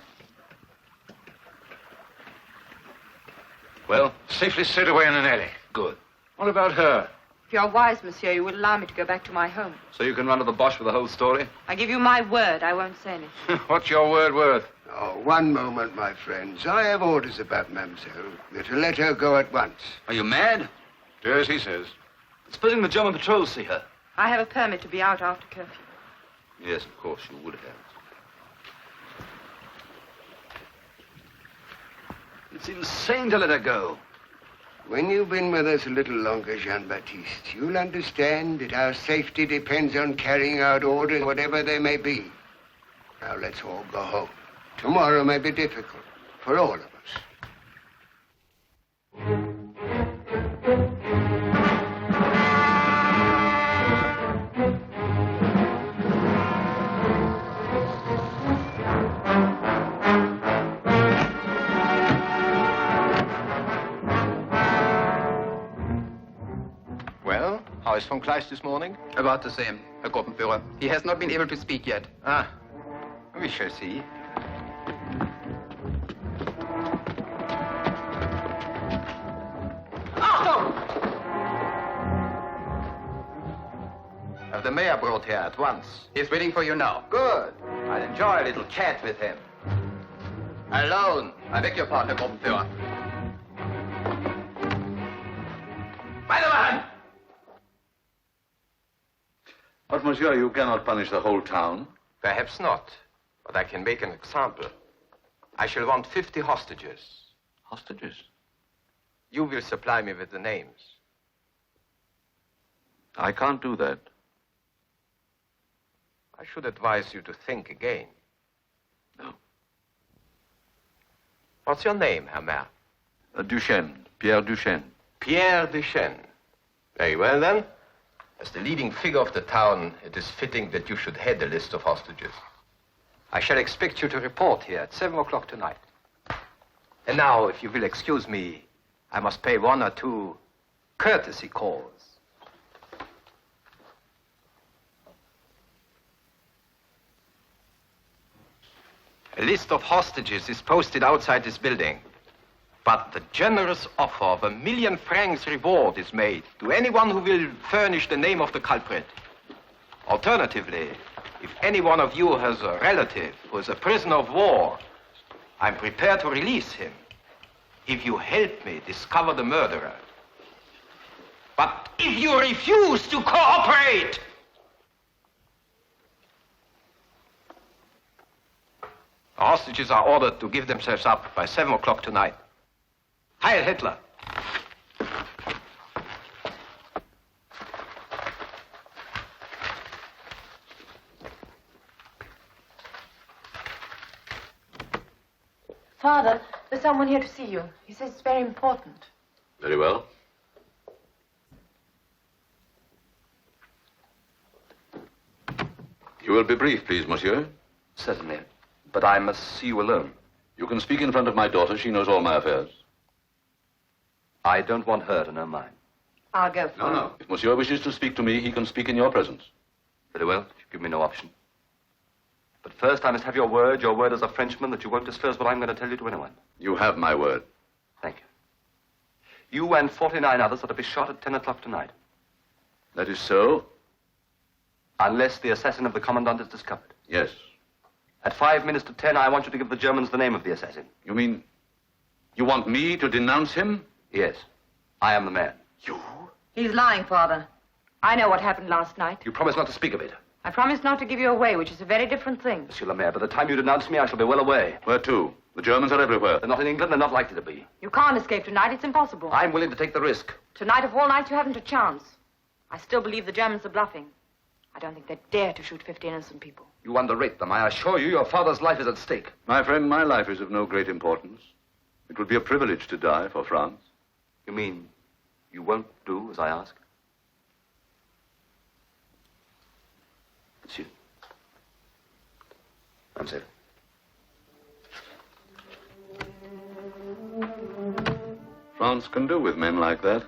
S8: Well, safely stowed away in an alley. Good. What about her?
S2: If you're wise, monsieur, you will allow me to go back to my home.
S15: So you can run to the Boche with the whole story?
S2: I give you my word, I won't say anything.
S8: What's your word worth?
S12: Oh, one moment, my friends. I have orders about Mademoiselle. We're to let her go at once.
S15: Are you mad?
S8: Yes, he says.
S15: Supposing the German patrols see her?
S2: I have a permit to be out after curfew.
S15: Yes, of course, you would have. It's insane to let her go.
S12: When you've been with us a little longer, Jean-Baptiste, you'll understand that our safety depends on carrying out orders, whatever they may be. Now, let's all go home. Tomorrow may be difficult for all of us.
S19: Well, how is von Kleist this morning?
S20: About the same, Herr Gruppenführer. He has not been able to speak yet.
S19: Ah, we shall see.
S20: Have the mayor brought here at once. He's waiting for you now.
S19: Good. I'll enjoy a little chat with him.
S20: Alone. I beg your pardon, Herr Gruppenführer.
S10: But, monsieur, you cannot punish the whole town.
S19: Perhaps not, but I can make an example. I shall want 50 hostages.
S10: Hostages?
S19: You will supply me with the names.
S10: I can't do that.
S19: I should advise you to think again.
S10: No.
S19: What's your name, Herr Mayor?
S10: Duchesne, Pierre Duchesne.
S19: Pierre Duchesne. Very well, then. As the leading figure of the town, it is fitting that you should head the list of hostages. I shall expect you to report here at 7 o'clock tonight. And now, if you will excuse me, I must pay 1 or 2 courtesy calls. A list of hostages is posted outside this building. But the generous offer of 1 million francs reward is made to anyone who will furnish the name of the culprit. Alternatively, if any one of you has a relative who is a prisoner of war, I'm prepared to release him if you help me discover the murderer. But if you refuse to cooperate, the hostages are ordered to give themselves up by 7 o'clock tonight. Heil Hitler!
S2: Father, there's someone here to see you. He says it's very important.
S10: Very well. You will be brief, please, monsieur.
S9: Certainly. But I must see you alone.
S10: You can speak in front of my daughter. She knows all my affairs.
S9: I don't want her to know mine.
S2: I'll go for
S10: No. If monsieur wishes to speak to me, he can speak in your presence.
S9: Very well. You give me no option. But first, I must have your word as a Frenchman, that you won't disclose what I'm going to tell you to anyone.
S10: You have my word.
S9: Thank you. You and 49 others are to be shot at 10 o'clock tonight.
S10: That is so?
S9: Unless the assassin of the commandant is discovered.
S10: Yes.
S9: At 5 minutes to 10, I want you to give the Germans the name of the assassin.
S10: You mean you want me to denounce him?
S9: Yes. I am the man.
S10: You?
S2: He's lying, Father. I know what happened last night.
S9: You promise not to speak of it.
S2: I promised not to give you away, which is a very different thing.
S9: Monsieur le Maire, by the time you denounce me, I shall be well away.
S10: Where to? The Germans are everywhere.
S9: They're not in England. They're not likely to be.
S2: You can't escape tonight. It's impossible.
S9: I'm willing to take the risk.
S2: Tonight of all nights, you haven't a chance. I still believe the Germans are bluffing. I don't think they'd dare to shoot 50 innocent people.
S9: You underrate them. I assure you, your father's life is at stake.
S10: My friend, my life is of no great importance. It would be a privilege to die for France.
S9: You mean you won't do as I ask? Monsieur. I'm safe.
S10: France can do with men like that.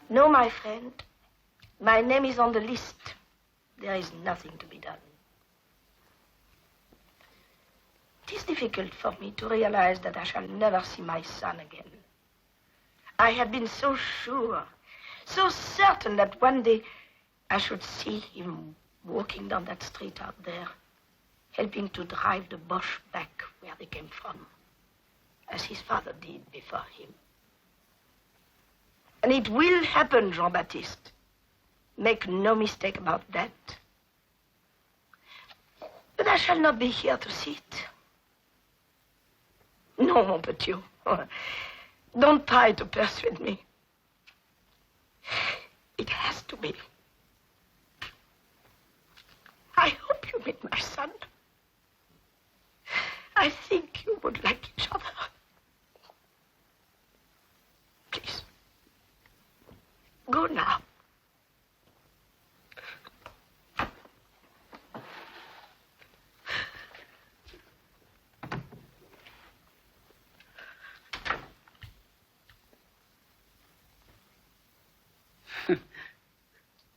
S11: No, my friend. My name is on the list. There is nothing to be done. It is difficult for me to realize that I shall never see my son again. I had been so sure, so certain that one day I should see him walking down that street out there, helping to drive the Boche back where they came from, as his father did before him. And it will happen, Jean-Baptiste. Make no mistake about that. But I shall not be here to see it. No, mon petit. Don't try to persuade me. It has to be. I hope you meet my son. I think you would like each other. Please. Go now.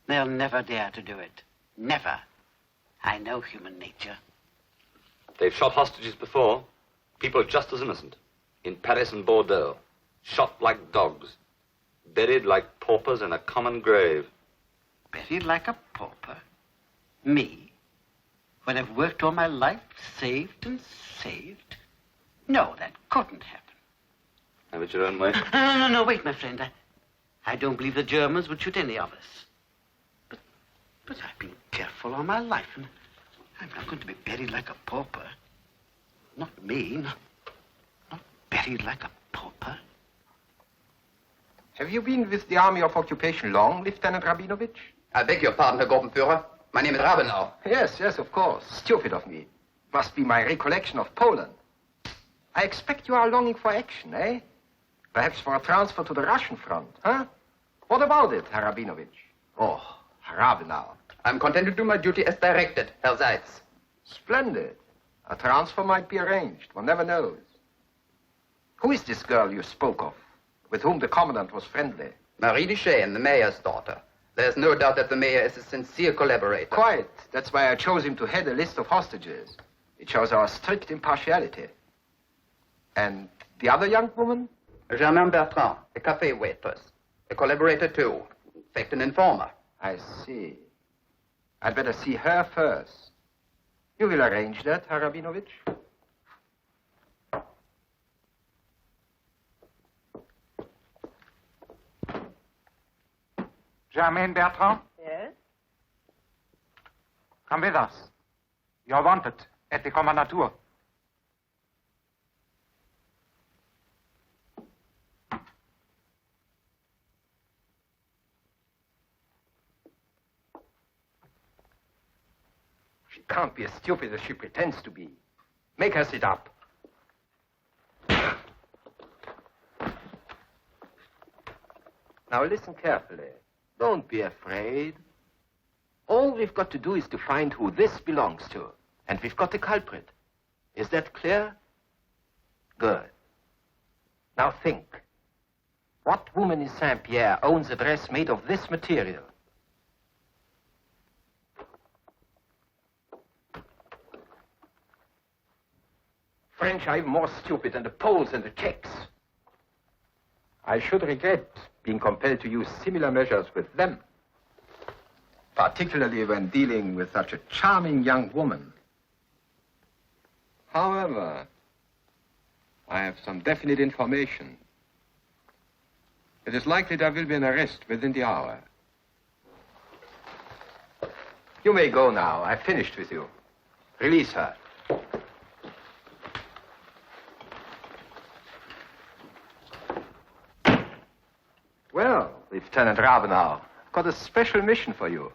S6: They'll never dare to do it. Never. I know human nature.
S15: They've shot hostages before. People just as innocent. In Paris and Bordeaux. Shot like dogs. Buried like paupers in a common grave.
S6: Buried like a pauper? Me? When I've worked all my life, saved and saved? No, that couldn't happen.
S15: Have it your own way.
S6: No, wait, my friend. I don't believe the Germans would shoot any of us. But I've been careful all my life, and I'm not going to be buried like a pauper. Not me, not buried like a pauper.
S19: Have you been with the Army of Occupation long, Lieutenant Rabinovich?
S20: I beg your pardon, Herr Gruppenführer. My name is Rabenau.
S19: Yes, of course. Stupid of me. Must be my recollection of Poland. I expect you are longing for action, eh? Perhaps for a transfer to the Russian front, huh? What about it, Herr Rabinovich? Oh, Rabenau.
S20: I'm content to do my duty as directed, Herr Seitz.
S19: Splendid. A transfer might be arranged. One never knows. Who is this girl you spoke of, with whom the commandant was friendly?
S20: Marie Duchesne, the mayor's daughter. There's no doubt that the mayor is a sincere collaborator.
S19: Quite. That's why I chose him to head a list of hostages. It shows our strict impartiality. And the other young woman?
S20: Germaine Bertrand, a cafe waitress. A collaborator, too. In fact, an informer.
S19: I see. I'd better see her first. You will arrange that, Herr Rabinovich?
S4: Germaine Bertrand?
S2: Yes?
S4: Come with us. You're wanted at the Kommandantur.
S19: can't be as stupid as she pretends to be. Make her sit up. Now listen carefully. Don't be afraid. All we've got to do is to find who this belongs to. And we've got the culprit. Is that clear? Good. Now think. What woman in Saint-Pierre owns a dress made of this material? French are even more stupid than the Poles and the Czechs. I should regret being compelled to use similar measures with them, particularly when dealing with such a charming young woman. However, I have some definite information. It is likely there will be an arrest within the hour. You may go now. I've finished with you. Release her. Well, Lieutenant Rabenau, I've got a special mission for you.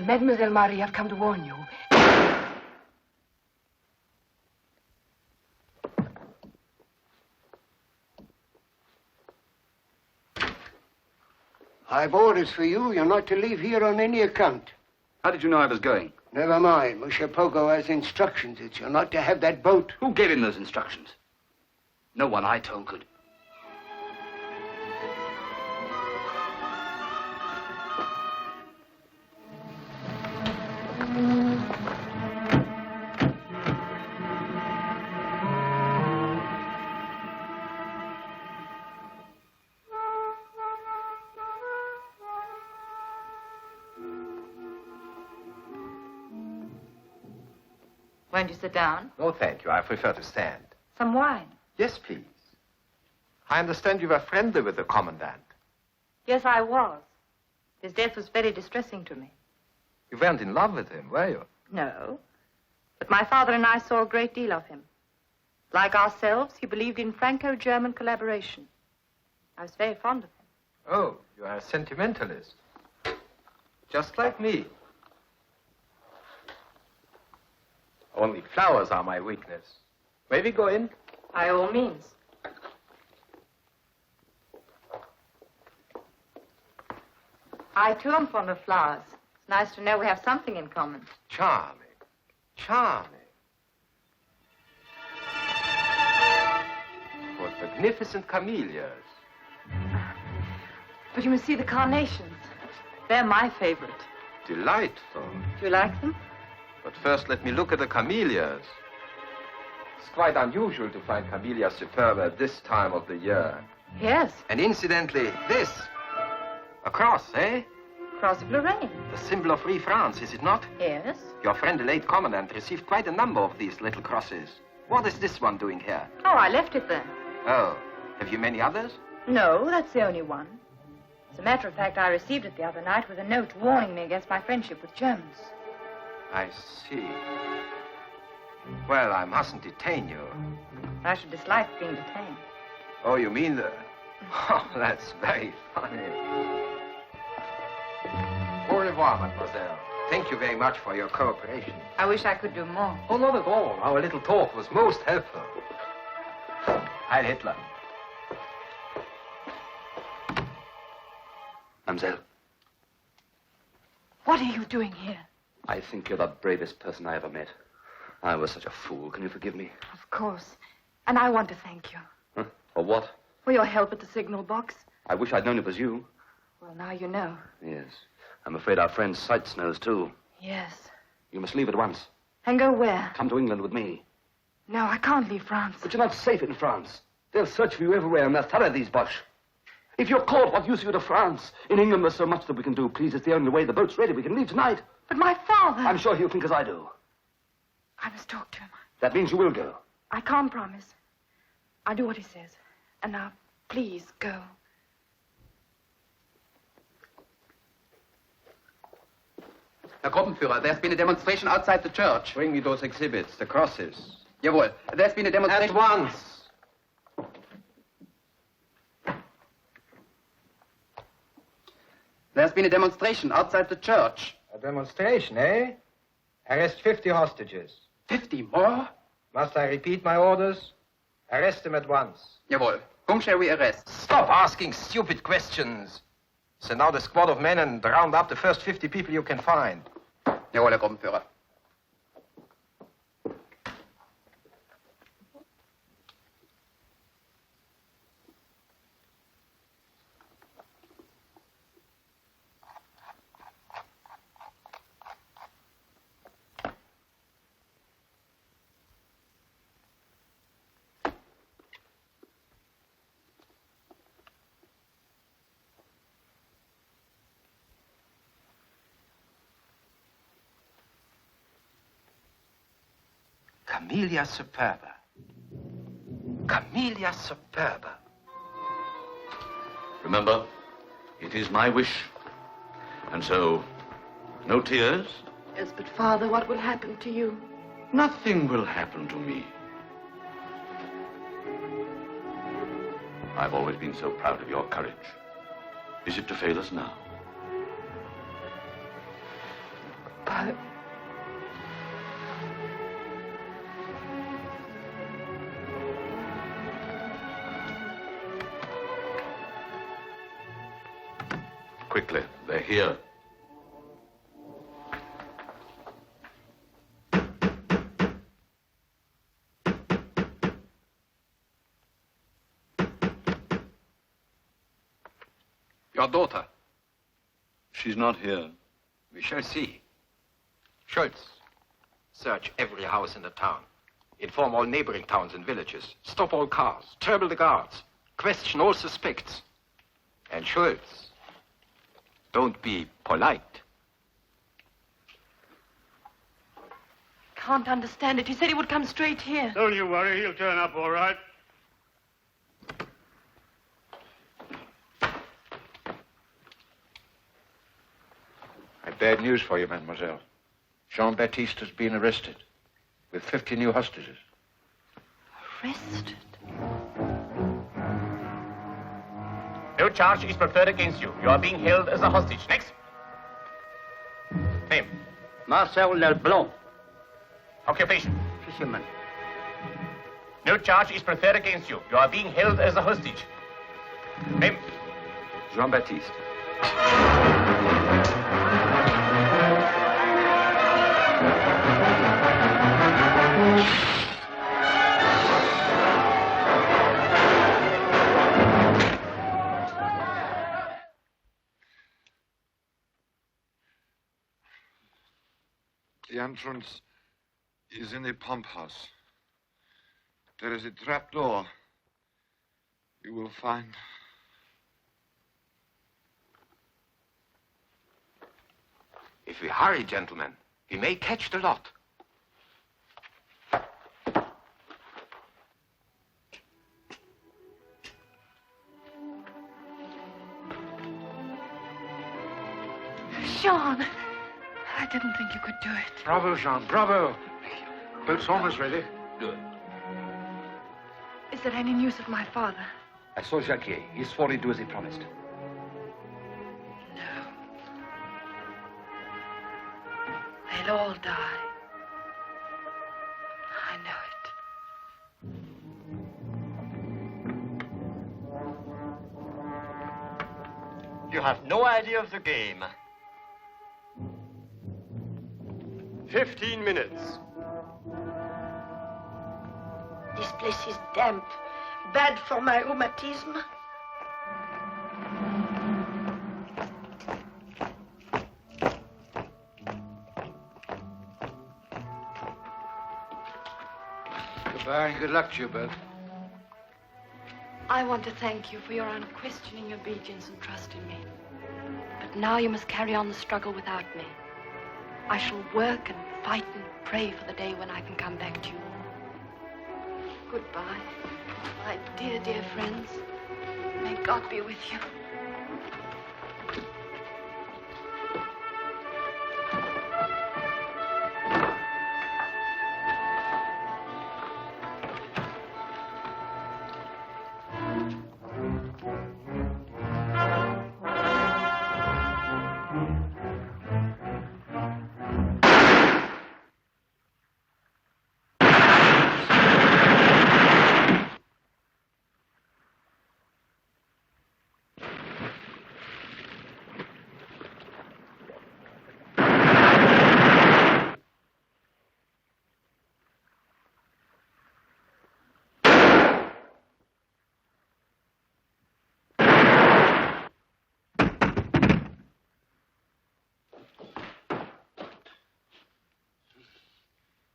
S11: Mademoiselle Marie, I've come to warn you.
S12: I've orders for you. You're not to leave here on any account.
S21: How did you know I was going?
S12: Never mind. Monsieur Pogo has instructions that you're not to have that boat.
S21: Who gave him those instructions? No one I told could.
S2: Won't you sit down?
S19: No, thank you. I prefer to stand.
S2: Some wine?
S19: Yes, please. I understand you were friendly with the commandant.
S2: Yes, I was. His death was very distressing to me.
S19: You weren't in love with him, were you?
S2: No. But my father and I saw a great deal of him. Like ourselves, he believed in Franco-German collaboration. I was very fond of him.
S19: Oh, you are a sentimentalist. Just like me. Only flowers are my weakness. May we go in?
S2: By all means. I, too, am fond of flowers. It's nice to know we have something in common.
S19: Charming. Charming. What magnificent camellias.
S2: But you must see the carnations. They're my favorite.
S19: Delightful.
S2: Do you like them?
S19: But first, let me look at the camellias. It's quite unusual to find camellias superb at this time of the year.
S2: Yes.
S19: And incidentally, this. A cross, eh?
S2: Cross of Lorraine.
S19: The symbol of free France, is it not?
S2: Yes.
S19: Your friend, the late commandant, received quite a number of these little crosses. What is this one doing here?
S2: Oh, I left it there.
S19: Oh, have you many others?
S2: No, that's the only one. As a matter of fact, I received it the other night with a note warning me against my friendship with Germans.
S19: I see. Well, I mustn't detain you.
S2: I should dislike being detained.
S19: Oh, you mean the... Oh, that's very funny. Au revoir, mademoiselle. Thank you very much for your cooperation.
S2: I wish I could do more.
S19: Oh, not at all. Our little talk was most helpful. Heil Hitler.
S9: Mademoiselle,
S11: What are you doing here?
S9: I think you're the bravest person I ever met. I was such a fool. Can you forgive me?
S11: Of course. And I want to thank you
S9: Huh? For what?
S11: for your help at the signal box.
S9: I wish I'd known it was you.
S11: Well, now you know.
S9: Yes. I'm afraid our friend Seitz knows, too.
S11: Yes.
S9: You must leave at once.
S11: And go where?
S9: Come to England with me.
S11: No, I can't leave France.
S9: But you're not safe in France. They'll search for you everywhere, and they'll thorough these Boche. If you're caught, what use are you to France? In England, there's so much that we can do. Please, it's the only way. The boat's ready. We can leave tonight.
S2: But my father...
S21: I'm sure he'll think as I do.
S2: I must talk to him.
S21: That means you will go.
S2: I can't promise. I'll do what he says. And now, please, go.
S20: Herr Gruppenführer, there's been a demonstration outside the church.
S19: Bring me those exhibits, the crosses.
S20: Jawohl. There's been a demonstration...
S19: At once!
S20: There's been a demonstration outside the church.
S19: A demonstration, eh? Arrest 50 hostages.
S20: 50 more?
S19: Must I repeat my orders? Arrest them at once.
S20: Jawohl. Whom shall we arrest?
S19: Stop asking stupid questions. Send out a squad of men and round up the first 50 people you can find.
S20: Jawohl, Herr Gruppenführer.
S19: Camellia superba. Camellia superba.
S10: Remember, it is my wish. And so, no tears?
S11: Yes, but Father, what will happen to you?
S10: Nothing will happen to me. I've always been so proud of your courage. Is it to fail us now?
S11: But...
S10: Quickly, they're here.
S19: Your daughter.
S10: She's not here.
S19: We shall see. Schultz, search every house in the town. Inform all neighboring towns and villages. Stop all cars. Trouble the guards. Question all suspects. And Schultz, don't be polite.
S2: Can't understand it. He said he would come straight here.
S13: Don't you worry, he'll turn up all right.
S8: I've bad news for you, mademoiselle. Jean-Baptiste has been arrested with 50 new hostages.
S2: Arrested?
S14: No charge is preferred against you. You are being held as a hostage. Next. Name?
S18: Marcel Leblanc.
S14: Occupation?
S18: Fisherman.
S14: No charge is preferred against you. You are being held as a hostage. Name?
S9: Jean-Baptiste.
S22: The entrance is in the pump house. There is a trap door. You will find...
S19: If we hurry, gentlemen, we may catch the lot.
S2: Jean, I didn't think you could do it.
S8: Bravo, Jean, bravo. Boat's almost ready.
S9: Good.
S2: Is there any news of my father?
S9: I saw Jacquier. He swore he'd do as he promised.
S2: They'll all die. I know it.
S1: You have no idea of the game.
S13: 15 minutes.
S11: This place is damp. Bad for my rheumatism.
S8: Goodbye and good luck to you both.
S2: I want to thank you for your unquestioning obedience and trust in me. But now you must carry on the struggle without me. I shall work and fight and pray for the day when I can come back to you. Goodbye, my dear, dear friends. May God be with you.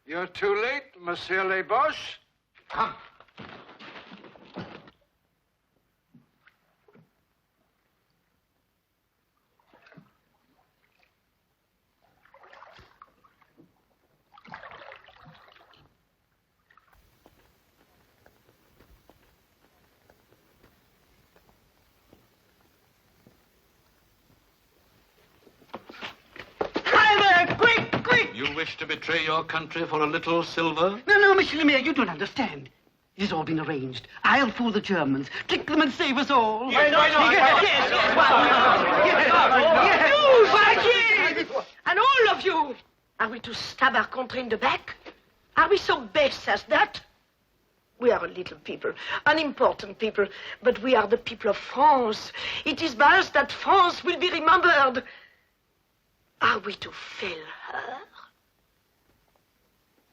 S8: You're too late, Monsieur Les Boches. Come.
S6: You wish to betray your country for a little silver? No, Monsieur le Maire, you don't understand. It has all been arranged. I'll fool the Germans, trick them and save us all.
S11: Yes, You, Vikings! And all of you! Are we to stab our country in the back? Are we so base as that? We are a little people, unimportant people, but we are the people of France. It is by us that France will be remembered. Are we to fail her?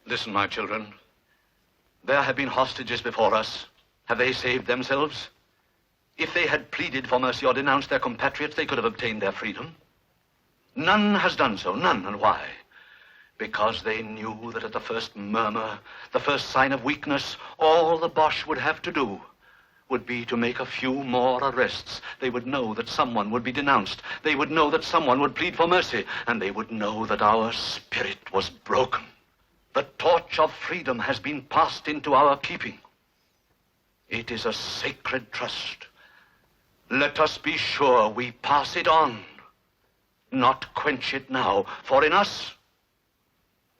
S10: Listen, my children. There have been hostages before us. Have they saved themselves? If they had pleaded for mercy or denounced their compatriots, they could have obtained their freedom. None has done so, none. And why? Because they knew that at the first murmur, the first sign of weakness, all the Boche would have to do would be to make a few more arrests. They would know that someone would be denounced. They would know that someone would plead for mercy. And they would know that our spirit was broken. The torch of freedom has been passed into our keeping. It is a sacred trust. Let us be sure we pass it on, not quench it now. For in us,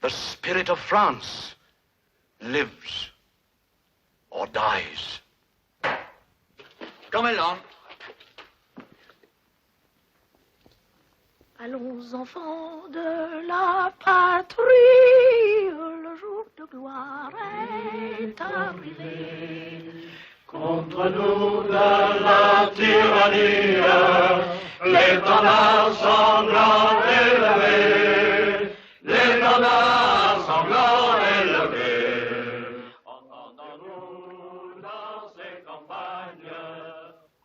S10: the spirit of France lives or dies.
S6: Come along.
S11: Allons, enfants de la patrie, le jour de gloire est arrivé.
S3: Contre nous de la tyrannie, l'étendard sanglant élevé, l'étendard sanglant élevé. Entendons-nous dans ces campagnes,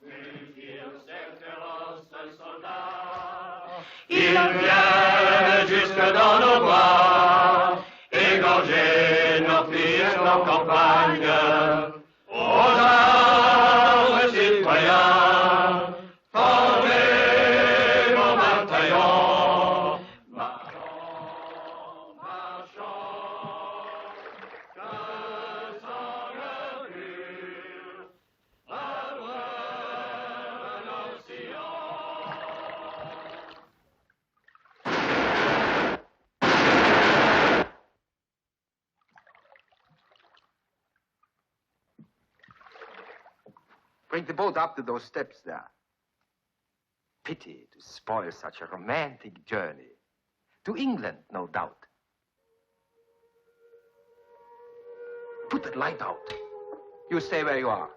S3: mugir ces féroces soldats. Il vient jusque dans nos bois, égorger nos fils, nos campagnes. Aux armes, citoyens, formez vos bataillons. Marchons, marchons, que sans recul, à loin nos sillons.
S19: Bring the boat up to those steps there. Pity to spoil such a romantic journey. To England, no doubt. Put that light out. You stay where you are.